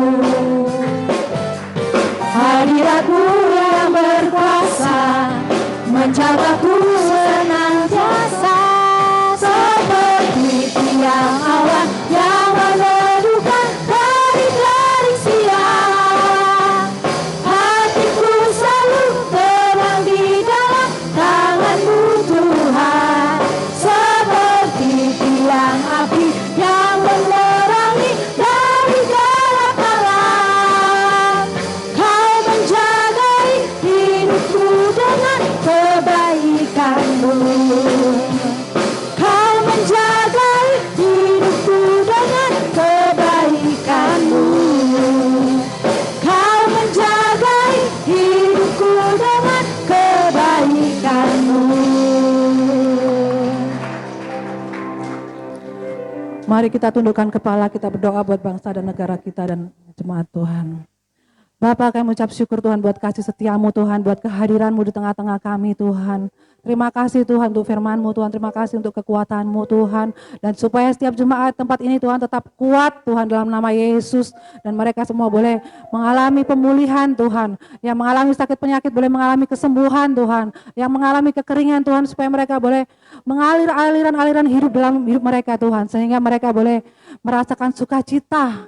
Hadirat-Mu yang berkuasa menjagaku senantiasa. Seperti tiang awan yang meneduhkan dari terik siang. Hatiku selalu tenang di dalam tangan-Mu Tuhan. Seperti tiang Mari kita tundukkan kepala, kita berdoa buat bangsa dan negara kita dan jemaat Tuhan. Bapa, kami ucap syukur Tuhan buat kasih setiamu Tuhan, buat kehadiranmu di tengah-tengah kami Tuhan. Terima kasih Tuhan untuk firman-Mu Tuhan, terima kasih untuk kekuatan-Mu Tuhan. Dan supaya setiap jemaat tempat ini Tuhan tetap kuat Tuhan dalam nama Yesus. Dan mereka semua boleh mengalami pemulihan Tuhan. Yang mengalami sakit penyakit boleh mengalami kesembuhan Tuhan. Yang mengalami kekeringan Tuhan supaya mereka boleh mengalir aliran-aliran hidup dalam hidup mereka Tuhan. Sehingga mereka boleh merasakan sukacita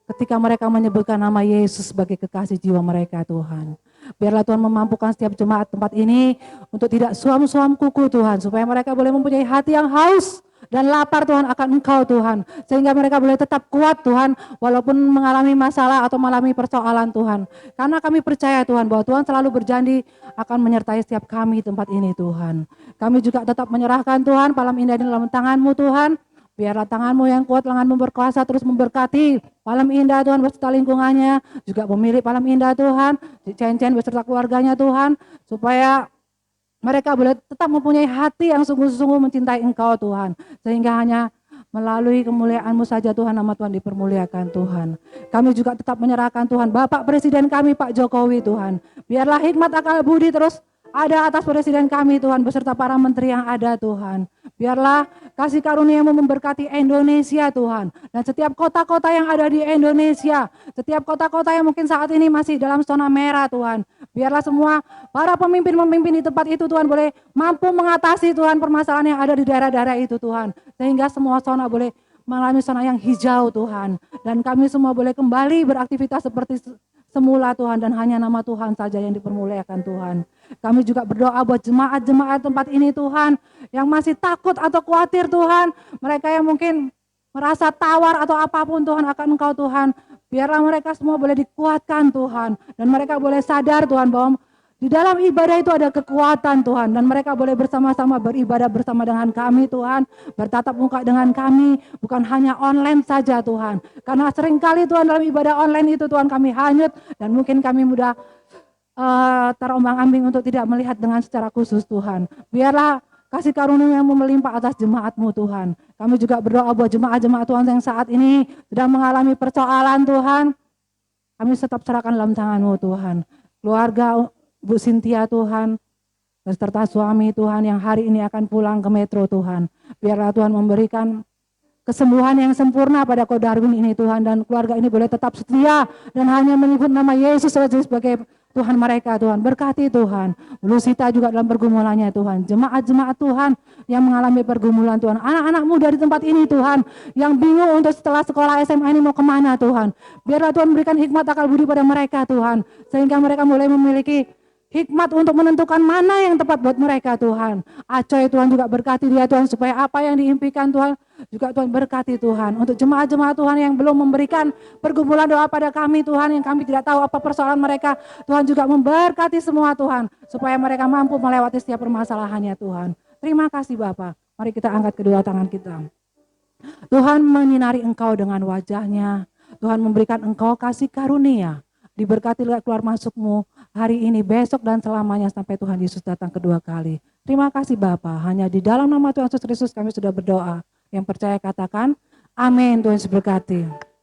ketika mereka menyebutkan nama Yesus sebagai kekasih jiwa mereka Tuhan. Biarlah Tuhan memampukan setiap jemaat tempat ini untuk tidak suam-suam kuku Tuhan. Supaya mereka boleh mempunyai hati yang haus dan lapar Tuhan akan Engkau Tuhan. Sehingga mereka boleh tetap kuat Tuhan walaupun mengalami masalah atau mengalami persoalan Tuhan. Karena kami percaya Tuhan bahwa Tuhan selalu berjanji akan menyertai setiap kami tempat ini Tuhan. Kami juga tetap menyerahkan Tuhan malam indah di dalam tangan-Mu Tuhan. Biarlah tangan-Mu yang kuat, lengan-Mu berkuasa terus memberkati Palam Indah Tuhan beserta lingkungannya, juga pemilik Palam Indah Tuhan, Cen-Cen beserta keluarganya Tuhan, supaya mereka boleh tetap mempunyai hati yang sungguh-sungguh mencintai Engkau Tuhan, sehingga hanya melalui kemuliaan-Mu saja Tuhan, nama Tuhan dipermuliakan Tuhan. Kami juga tetap menyerahkan Tuhan Bapak Presiden kami Pak Jokowi Tuhan, biarlah hikmat akal budi terus ada atas Presiden kami Tuhan beserta para menteri yang ada Tuhan. Biarlah kasih karunia-Mu memberkati Indonesia Tuhan. Dan setiap kota-kota yang ada di Indonesia. Setiap kota-kota yang mungkin saat ini masih dalam zona merah Tuhan. Biarlah semua para pemimpin-pemimpin di tempat itu Tuhan boleh mampu mengatasi Tuhan permasalahan yang ada di daerah-daerah itu Tuhan. Sehingga semua zona boleh mengalami zona yang hijau Tuhan. Dan kami semua boleh kembali beraktivitas seperti semula Tuhan, dan hanya nama Tuhan saja yang dipermuliakan Tuhan. Kami juga berdoa buat jemaat-jemaat tempat ini Tuhan, yang masih takut atau khawatir Tuhan, mereka yang mungkin merasa tawar atau apapun Tuhan akan Engkau Tuhan, biarlah mereka semua boleh dikuatkan Tuhan, dan mereka boleh sadar Tuhan bahwa di dalam ibadah itu ada kekuatan Tuhan, dan mereka boleh bersama-sama beribadah bersama dengan kami Tuhan, bertatap muka dengan kami, bukan hanya online saja Tuhan. Karena seringkali Tuhan dalam ibadah online itu Tuhan kami hanyut, dan mungkin kami mudah terombang-ambing untuk tidak melihat dengan secara khusus Tuhan. Biarlah kasih karunia yang melimpah atas jemaat-Mu Tuhan. Kami juga berdoa buat jemaat-jemaat Tuhan yang saat ini sedang mengalami persoalan Tuhan. Kami tetap serahkan dalam tangan-Mu Tuhan. Keluarga Bu Sintia Tuhan, beserta suami Tuhan yang hari ini akan pulang ke Metro Tuhan. Biarlah Tuhan memberikan kesembuhan yang sempurna pada Ko Darwin ini Tuhan, dan keluarga ini boleh tetap setia dan hanya menyebut nama Yesus sebagai Tuhan mereka Tuhan. Berkati Tuhan, Lusita juga dalam pergumulannya Tuhan. Jemaat-jemaat Tuhan yang mengalami pergumulan Tuhan. Anak-anak muda di tempat ini Tuhan, yang bingung untuk setelah sekolah SMA ini mau kemana Tuhan. Biarlah Tuhan berikan hikmat akal budi pada mereka Tuhan, sehingga mereka mulai memiliki hikmat untuk menentukan mana yang tepat buat mereka Tuhan. Acoy Tuhan juga berkati dia Tuhan, supaya apa yang diimpikan Tuhan juga Tuhan berkati Tuhan. Untuk jemaat-jemaat Tuhan yang belum memberikan pergumulan doa pada kami Tuhan, yang kami tidak tahu apa persoalan mereka, Tuhan juga memberkati semua Tuhan, supaya mereka mampu melewati setiap permasalahannya Tuhan. Terima kasih Bapa. Mari kita angkat kedua tangan kita. Tuhan menyinari Engkau dengan wajahnya. Tuhan memberikan Engkau kasih karunia. Diberkatilah keluar masukmu hari ini, besok, dan selamanya sampai Tuhan Yesus datang kedua kali. Terima kasih Bapa. Hanya di dalam nama Tuhan Yesus Kristus kami sudah berdoa. Yang percaya katakan, amin. Tuhan Yesus berkati.